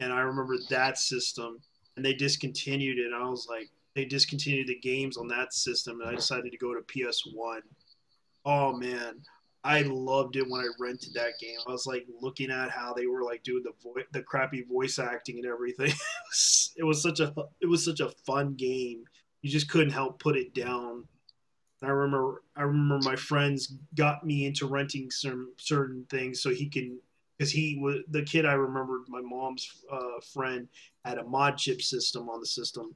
And I remember that system, and they discontinued it. And I was like, they discontinued the games on that system, and I decided to go to PS1. Oh man, I loved it when I rented that game. I was like looking at how they were like doing the crappy voice acting and everything. It was such a fun game. You just couldn't help put it down. I remember my friends got me into renting some certain things so he can, because he was the kid. I remembered my mom's friend had a mod chip system on the system,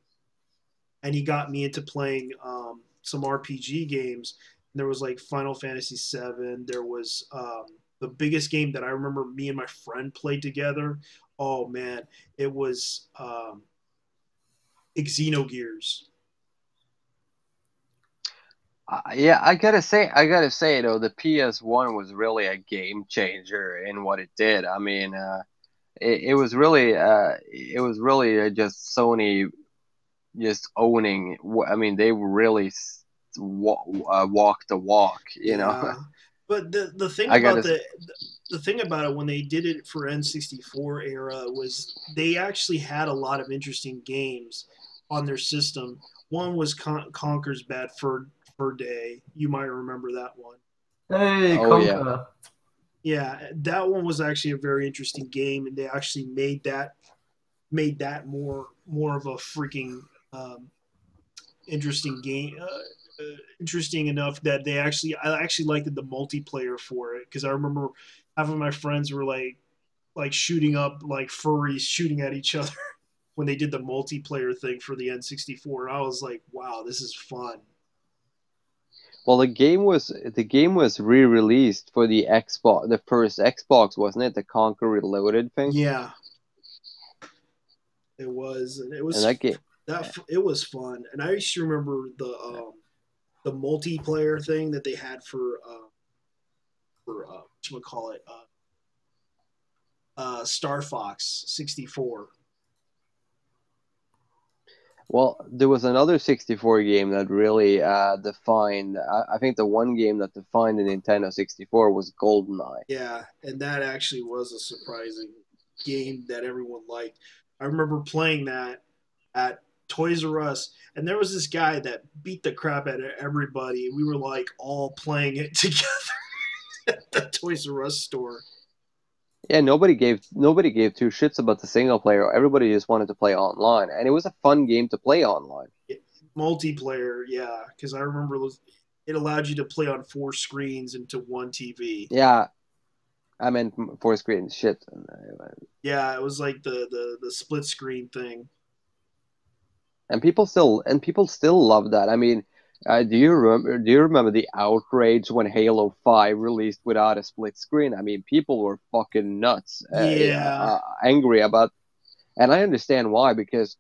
and he got me into playing some RPG games. And there was like Final Fantasy VII. There was the biggest game that I remember me and my friend played together. Oh man, it was Xenogears. Yeah, I gotta say though, the PS1 was really a game changer in what it did. I mean, it was really just Sony just owning. I mean, they really walked the walk. Yeah, but the thing I about gotta. the thing about it when they did it for N64 era was they actually had a lot of interesting games on their system. One was Conker's Bad Fur Day. You might remember that one. Hey, Oh yeah. Conquer. Yeah, that one was actually a very interesting game, and they actually made that more of a freaking interesting game. Interesting enough that I actually liked the multiplayer for it because I remember having my friends were like shooting up like furries shooting at each other when they did the multiplayer thing for the N64. I was like, wow, this is fun. Well, the game was re-released for the Xbox, the first Xbox, wasn't it? The Conquer Reloaded thing, Yeah, it was, and it and was that game. It was fun, and I used to remember the multiplayer thing that they had for whatchamacallit, Star Fox 64. Well, there was another 64 game that really defined. I think the one game that defined the Nintendo 64 was GoldenEye. Yeah, and that actually was a surprising game that everyone liked. I remember playing that at Toys R Us, and there was this guy that beat the crap out of everybody. We were like all playing it together at the Toys R Us store. Yeah, nobody gave two shits about the single player. Everybody just wanted to play online, and it was a fun game to play online. Multiplayer, yeah, because I remember it allowed you to play on 4 screens into one TV. Yeah, I meant 4 screens. Shit. Yeah, it was like the split screen thing. And people still love that. I mean, do you remember the outrage when Halo 5 released without a split screen? I mean, people were fucking nuts. Angry about, and I understand why, because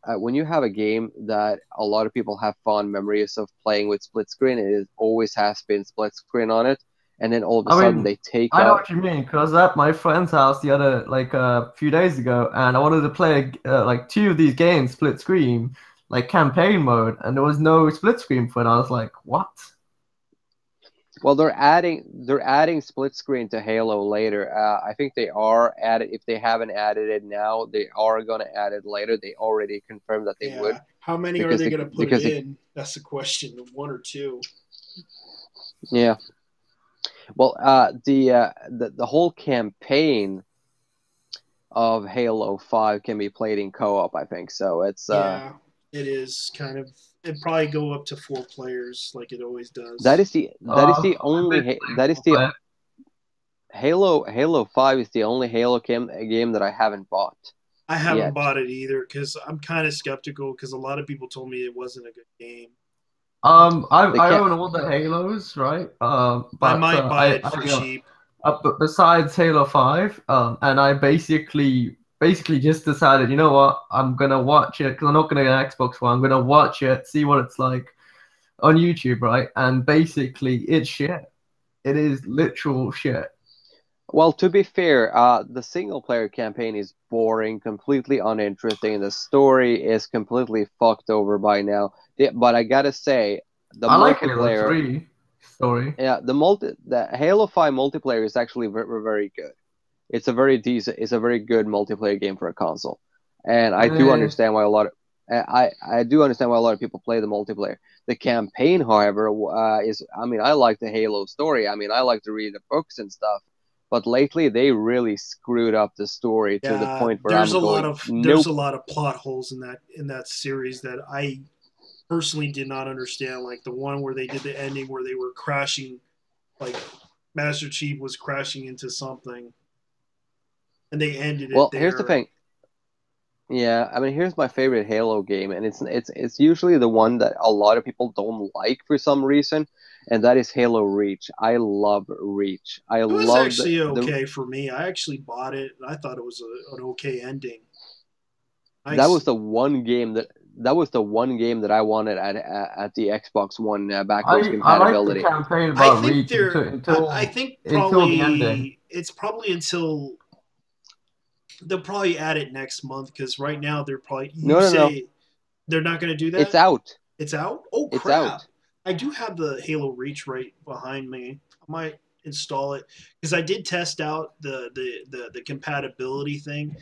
when you have a game that a lot of people have fond memories of playing with split screen, it always has been split screen on it, and then all of a sudden they take I know out. what you mean, because at my friend's house the other, like a few days ago, and I wanted to play like 2 of these games split screen, like campaign mode, and there was no split screen for it. I was like, what? Well, they're adding split screen to Halo later. I think they are added. If they haven't added it now, they are gonna add it later. They already confirmed that they would. How many are they gonna put in? That's the question. 1 or 2. Yeah. Well, the whole campaign of Halo 5 can be played in co-op, I think. So it's it is kind of. It'd probably go up to 4 players like it always does. Halo 5 is the only Halo game that I haven't bought. I haven't bought it either because I'm kind of skeptical because a lot of people told me it wasn't a good game. I own all the Halos, right? But I might buy it for cheap. But besides Halo 5, and I basically just decided, you know what, I'm gonna watch it because I'm not gonna get an Xbox One. I'm gonna watch it, see what it's like on YouTube, right? And basically, it's shit. It is literal shit. Well, to be fair, the single-player campaign is boring, completely uninteresting. The story is completely fucked over by now. But I gotta say, I like Halo 3 story. Yeah, the Halo 5 multiplayer is actually very, very good. It's a very decent. It's a very good multiplayer game for a console, and I do understand why a lot of I do understand why a lot of people play the multiplayer. The campaign, however, is. I mean, I like the Halo story. I mean, I like to read the books and stuff. But lately, they really screwed up the story to the point where there's a lot of plot holes in that series that I personally did not understand. Like the one where they did the ending where they were crashing, like Master Chief was crashing into something, and they ended it. Well, there. Here's the thing. Yeah, I mean, here's my favorite Halo game, and it's usually the one that a lot of people don't like for some reason, and that is Halo Reach. I love Reach. It was actually okay for me. I actually bought it, and I thought it was an okay ending. Nice. That was the one game that I wanted at the Xbox One backwards compatibility. I like the campaign about Reach I think probably until the ending. It's probably until. They'll probably add it next month because right now they're probably they're not going to do that. It's out. It's out. Oh crap! It's out. I do have the Halo Reach right behind me. I might install it because I did test out the compatibility thing.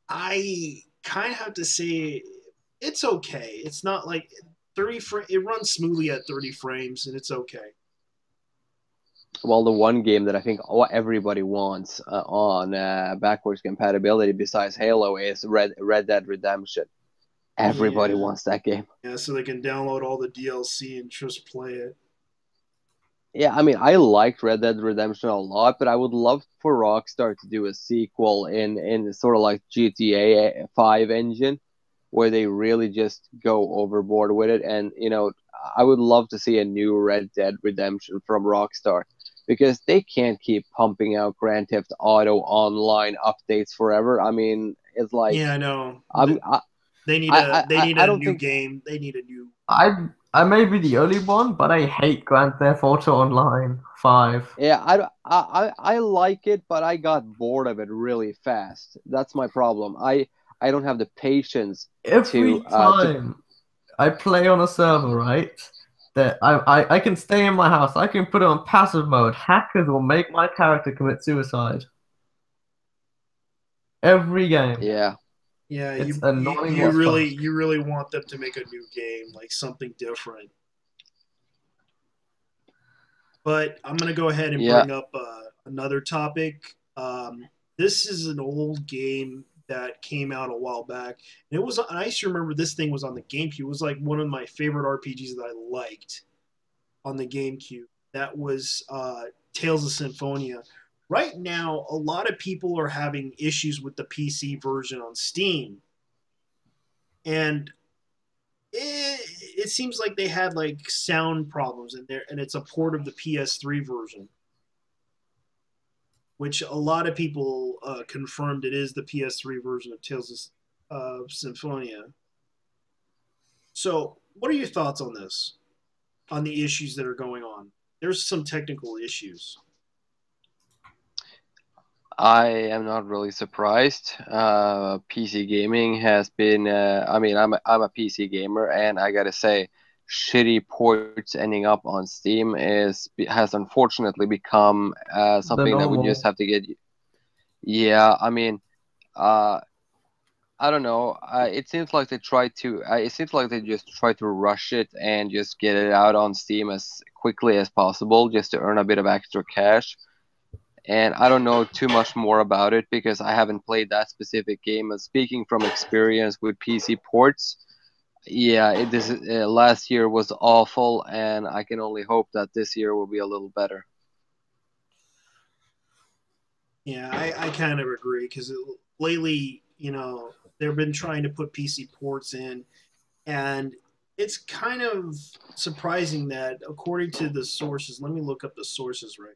I kind of have to say it's okay. It's not like 30 frames. It runs smoothly at 30 frames and it's okay. Well, the one game that I think everybody wants on backwards compatibility besides Halo is Red Dead Redemption. Everybody wants that game. Yeah, so they can download all the DLC and just play it. Yeah, I mean, I liked Red Dead Redemption a lot, but I would love for Rockstar to do a sequel in sort of like GTA 5 engine, where they really just go overboard with it. And, you know, I would love to see a new Red Dead Redemption from Rockstar, because they can't keep pumping out Grand Theft Auto online updates forever. I mean, it's like... Yeah, I know. They need I a don't new think game. They need a new. I may be the only one, but I hate Grand Theft Auto Online 5. Yeah, I like it, but I got bored of it really fast. That's my problem. I don't have the patience Every to time I play on a server, right, that I can stay in my house, I can put it on passive mode. Hackers will make my character commit suicide. Every game. yeah. Yeah, It's annoying as fuck. you really want them to make a new game, like something different. But I'm gonna go ahead and Yeah. bring up another topic. This is an old game that came out a while back, and it was. I used to remember this thing was on the GameCube. It was like one of my favorite RPGs that I liked on the GameCube. That was Tales of Symphonia. Right now, a lot of people are having issues with the PC version on Steam, and it seems like they had like sound problems in there, and it's a port of the PS3 version, which a lot of people confirmed it is the PS3 version of Tales of Symphonia. So, what are your thoughts on this? On the issues that are going on? There's some technical issues. I am not really surprised. PC gaming has been. I mean, I'm a PC gamer, and I gotta say, shitty ports ending up on Steam has unfortunately become The something that we just normal. have to get. Yeah, I mean, uh, I don't know. It seems like they try to. It seems like they just try to rush it and just get it out on Steam as quickly as possible, just to earn a bit of extra cash. And I don't know too much more about it because I haven't played that specific game. And speaking from experience with PC ports, yeah, this last year was awful, and I can only hope that this year will be a little better. Yeah, I kind of agree because lately, they've been trying to put PC ports in, and it's kind of surprising that according to the sources, let me look up the sources right.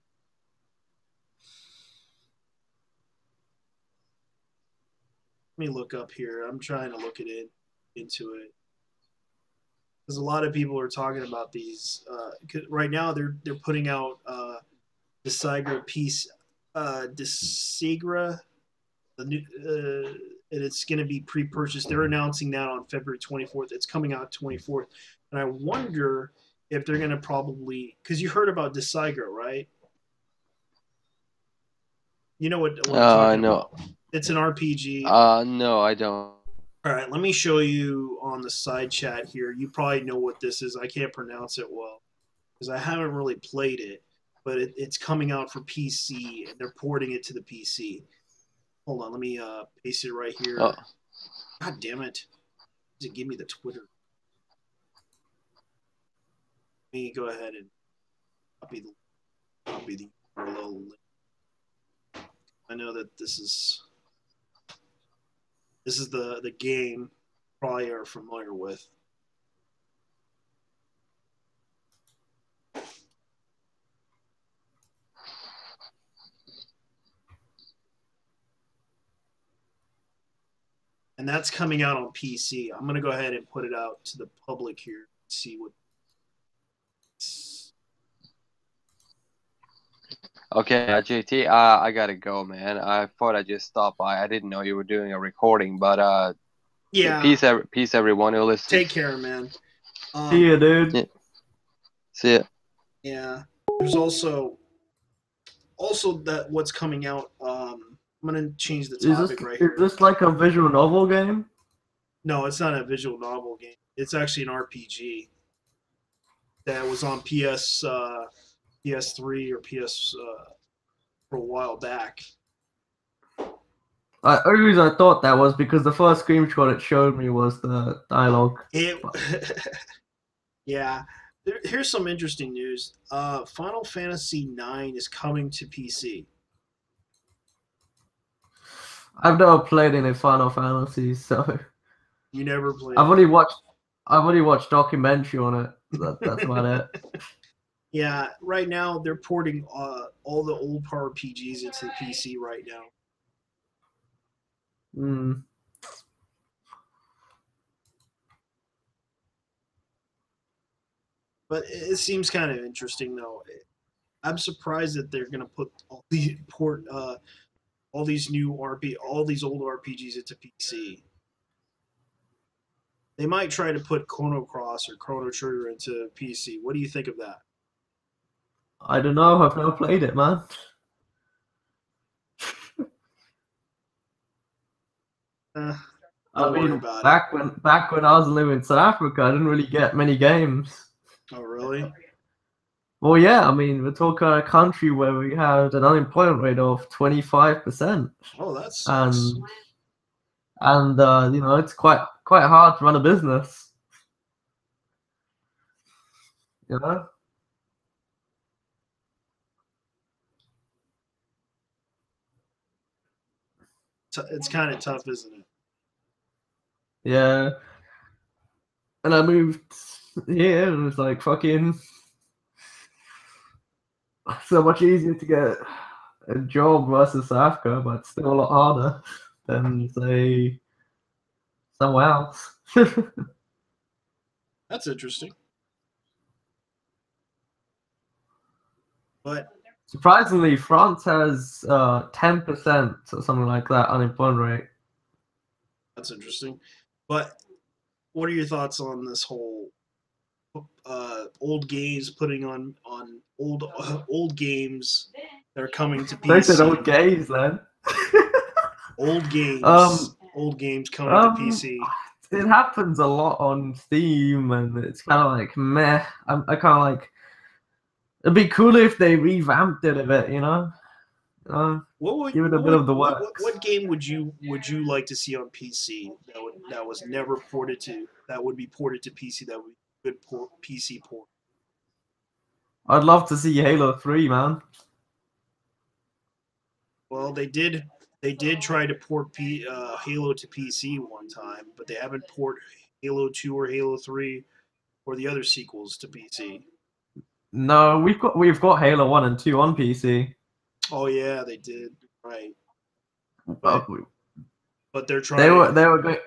Let me look up here. I'm trying to look into it because a lot of people are talking about these. Right now, they're putting out Disagra piece, Disagra, the new, and it's going to be pre-purchased. They're announcing that on February 24th. It's coming out 24th, and I wonder if they're going to probably because you heard about Disagra, right? You know what I'm talking No. about. It's an RPG. No, I don't. All right, let me show you on the side chat here. You probably know what this is. I can't pronounce it well because I haven't really played it, but it's coming out for PC and they're porting it to the PC. Hold on, let me paste it right here. Oh. God damn it. Does it give me the Twitter? Let me go ahead and copy the URL link. I know that this is the game probably are familiar with. And that's coming out on PC. I'm going to go ahead and put it out to the public here. See what. Okay, JT, I gotta go, man. I thought I just stopped by. I didn't know you were doing a recording, but Yeah. Peace, everyone who listens. Take care, man. See ya, dude. Yeah. See ya. Yeah. There's also that what's coming out. I'm gonna change the topic right here. Is this like a visual novel game? No, it's not a visual novel game. It's actually an RPG that was on PS3 or PS for a while back. The only reason I thought that was because the first screenshot it showed me was the dialogue. Yeah. Here's some interesting news. Final Fantasy IX is coming to PC. I've never played any Final Fantasy, so You never played. I've only watched documentary on it. That's about it. Yeah, right now they're porting all the old RPGs into the PC right now. But it seems kind of interesting though. I'm surprised that they're gonna put all these all these all these old RPGs into PC. They might try to put Chrono Cross or Chrono Trigger into PC. What do you think of that? I don't know. I've never played it, man. Don't I worry mean, about back when I was living in South Africa, I didn't really get many games. Oh, really? Well, yeah, I mean, we're talking a country where we had an unemployment rate of 25%, Oh, that sucks. and you know, it's quite hard to run a business. You know? It's kind of tough, isn't it? Yeah. And I moved here, and it was like fucking so much easier to get a job versus South Africa, but still a lot harder than say somewhere else. That's interesting. But surprisingly, France has 10% or something like that unemployment rate. That's interesting. But what are your thoughts on this whole old games putting on old games that are coming to PC? They said old games then. Old games coming to PC. It happens a lot on Steam, and it's kind of like meh. I kind of like. It'd be cool if they revamped it a bit, you know. Give it a bit of the works. What game would you like to see on PC that was never ported to that would be ported to PC that would be good PC port? I'd love to see Halo 3, man. Well, they did try to port Halo to PC one time, but they haven't ported Halo 2 or Halo 3 or the other sequels to PC. No, we've got Halo 1 and 2 on PC. Oh yeah, they did. Right. But they're trying.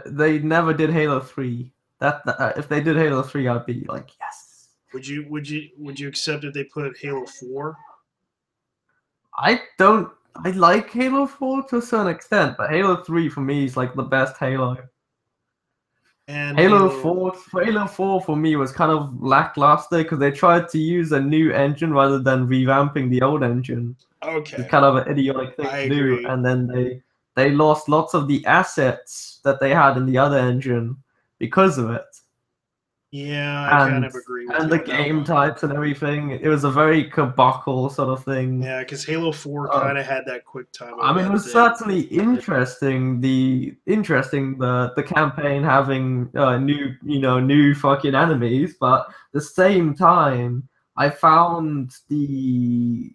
They never did Halo 3. That if they did Halo 3, I'd be like, yes. Would you accept if they put Halo 4? I like Halo 4 to a certain extent, but Halo 3 for me is like the best Halo. And Halo 4 for me was kind of lackluster because they tried to use a new engine rather than revamping the old engine. Okay. It's kind of an idiotic thing to do, and then they lost lots of the assets that they had in the other engine because of it. Yeah, I kind of agree with you. And the game types and everything, it was a very cabal sort of thing. Yeah, because Halo 4 kind of had that quick time. I mean, it was certainly interesting. The campaign having new fucking enemies, but at the same time, I found the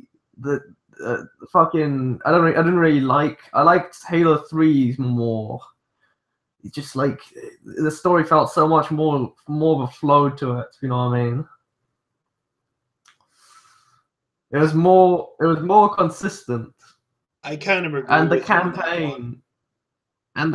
fucking I didn't really like. I liked Halo 3 more. Just like the story felt so much more of a flow to it, you know what I mean? It was more consistent. I kind of agree. And the campaign, I mean,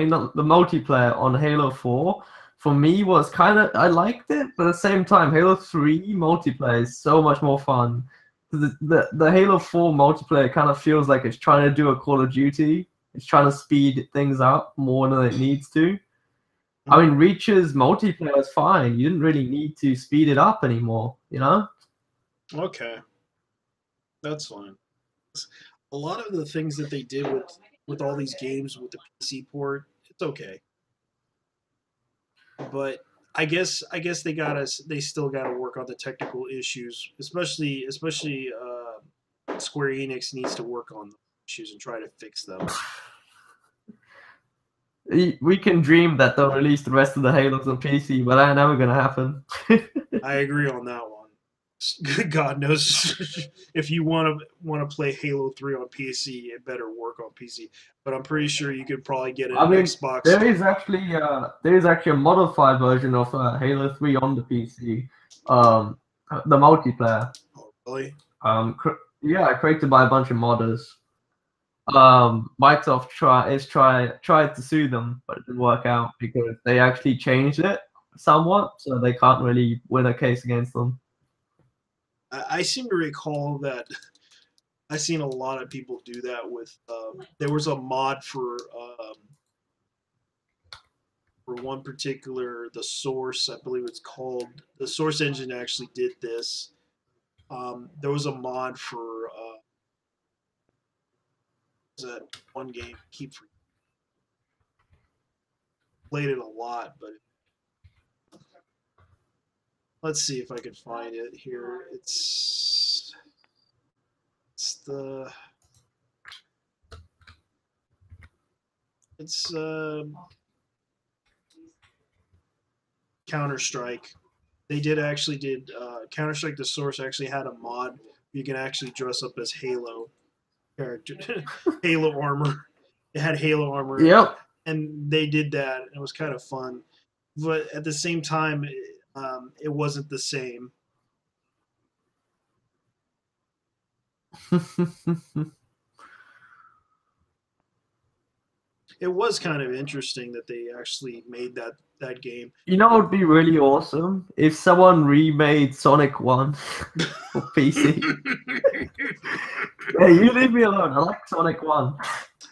the multiplayer on Halo 4 for me was I liked it, but at the same time, Halo 3 multiplayer is so much more fun. The Halo 4 multiplayer kind of feels like it's trying to do a Call of Duty. It's trying to speed things up more than it needs to. I mean, Reach's multiplayer is fine. You didn't really need to speed it up anymore, you know? Okay. That's fine. A lot of the things that they did with all these games with the PC port, it's okay. But I guess they still gotta work on the technical issues, especially Square Enix needs to work on issues and try to fix them. We can dream that they'll release the rest of the Halos on PC, but that ain't never gonna happen. I agree on that one. God knows if you want to play Halo 3 on PC, it better work on PC. But I'm pretty sure you could probably get an Xbox. There is actually a modified version of Halo 3 on the PC. The multiplayer. Oh, really? Created by a bunch of modders. Microsoft tried to sue them, but it didn't work out because they actually changed it somewhat, so they can't really win a case against them. I seem to recall that I've seen a lot of people do that with. There was a mod for one particular, the Source, I believe it's called. The Source engine actually did this. There was a mod for that one game. Played it a lot, but let's see if I can find it here. It's Counter-Strike. They did Counter-Strike the Source actually had a mod. You can actually dress up as Halo character, Halo armor. It had Halo armor. Yep. And they did that. It was kind of fun, but at the same time, it wasn't the same. It was kind of interesting that they actually made that game. You know what would be really awesome? If someone remade Sonic 1 for PC. Hey, you leave me alone. I like Sonic 1.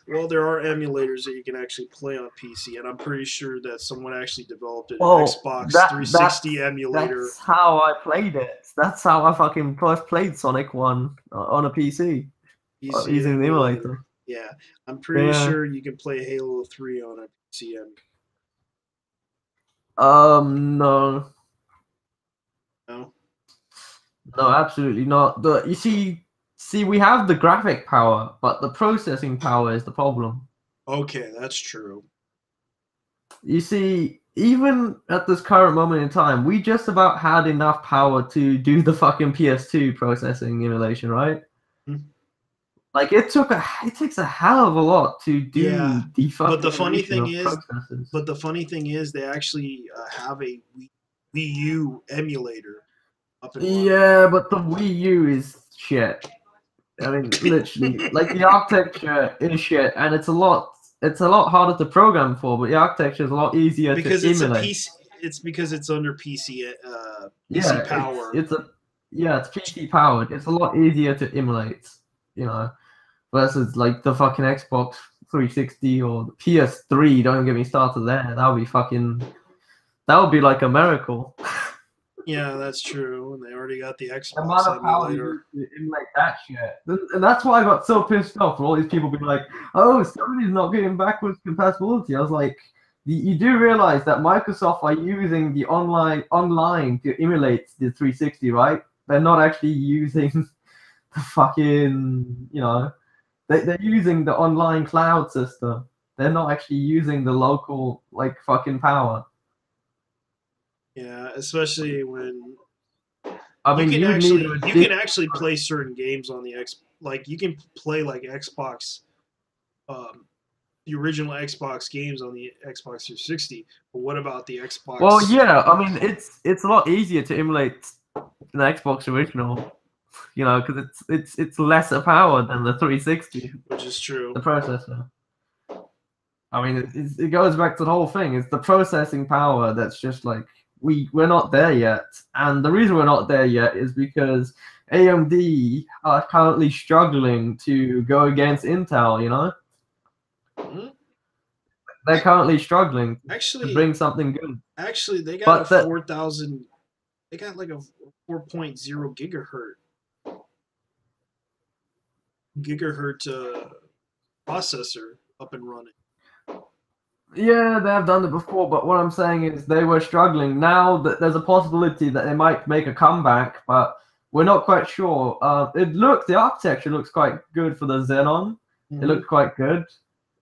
Well, there are emulators that you can actually play on PC, and I'm pretty sure that someone actually developed an Xbox 360 emulator. That's how I played it. That's how I fucking first played Sonic 1 on a PC using the emulator. Yeah, I'm pretty sure you can play Halo 3 on a PC emulator. No. No? No, absolutely not. You see, we have the graphic power, but the processing power is the problem. Okay, that's true. You see, even at this current moment in time, we just about had enough power to do the fucking PS2 processing emulation, right? Mm-hmm. Like it takes a hell of a lot to do the fucking. But the funny thing is, they actually have a Wii U emulator up and running. Yeah, but the Wii U is shit. I mean, literally, like the architecture is shit, and it's a lot harder to program for, but the architecture is a lot easier to emulate. It's because it's under PC power. It's PC powered. It's a lot easier to emulate, versus like the fucking Xbox 360 or the PS3. Don't get me started there. That would be like a miracle. Yeah, that's true. And they already got the Xbox amount of power to emulate that shit. And that's why I got so pissed off for all these people being like, oh, somebody's not getting backwards compatibility. I was like, you do realize that Microsoft are using the online to emulate the 360, right? They're not actually using the fucking, they're using the online cloud system. They're not actually using the local, like, fucking power. Yeah, especially when you can actually play certain games on the you can play like Xbox, the original Xbox games on the Xbox 360. But what about the Xbox? Well, yeah, I mean it's a lot easier to emulate the Xbox original, because it's lesser power than the 360, which is true. The processor. I mean, it goes back to the whole thing. It's the processing power that's just like. We're not there yet, and the reason we're not there yet is because AMD are currently struggling to go against Intel. Mm-hmm. They're currently struggling to bring something good. Actually, they got a 4,000. They got like a 4.0 gigahertz processor up and running. Yeah, they have done it before, but what I'm saying is they were struggling. Now that there's a possibility that they might make a comeback, but we're not quite sure. The architecture looks quite good for the Xenon. Mm-hmm. It looked quite good.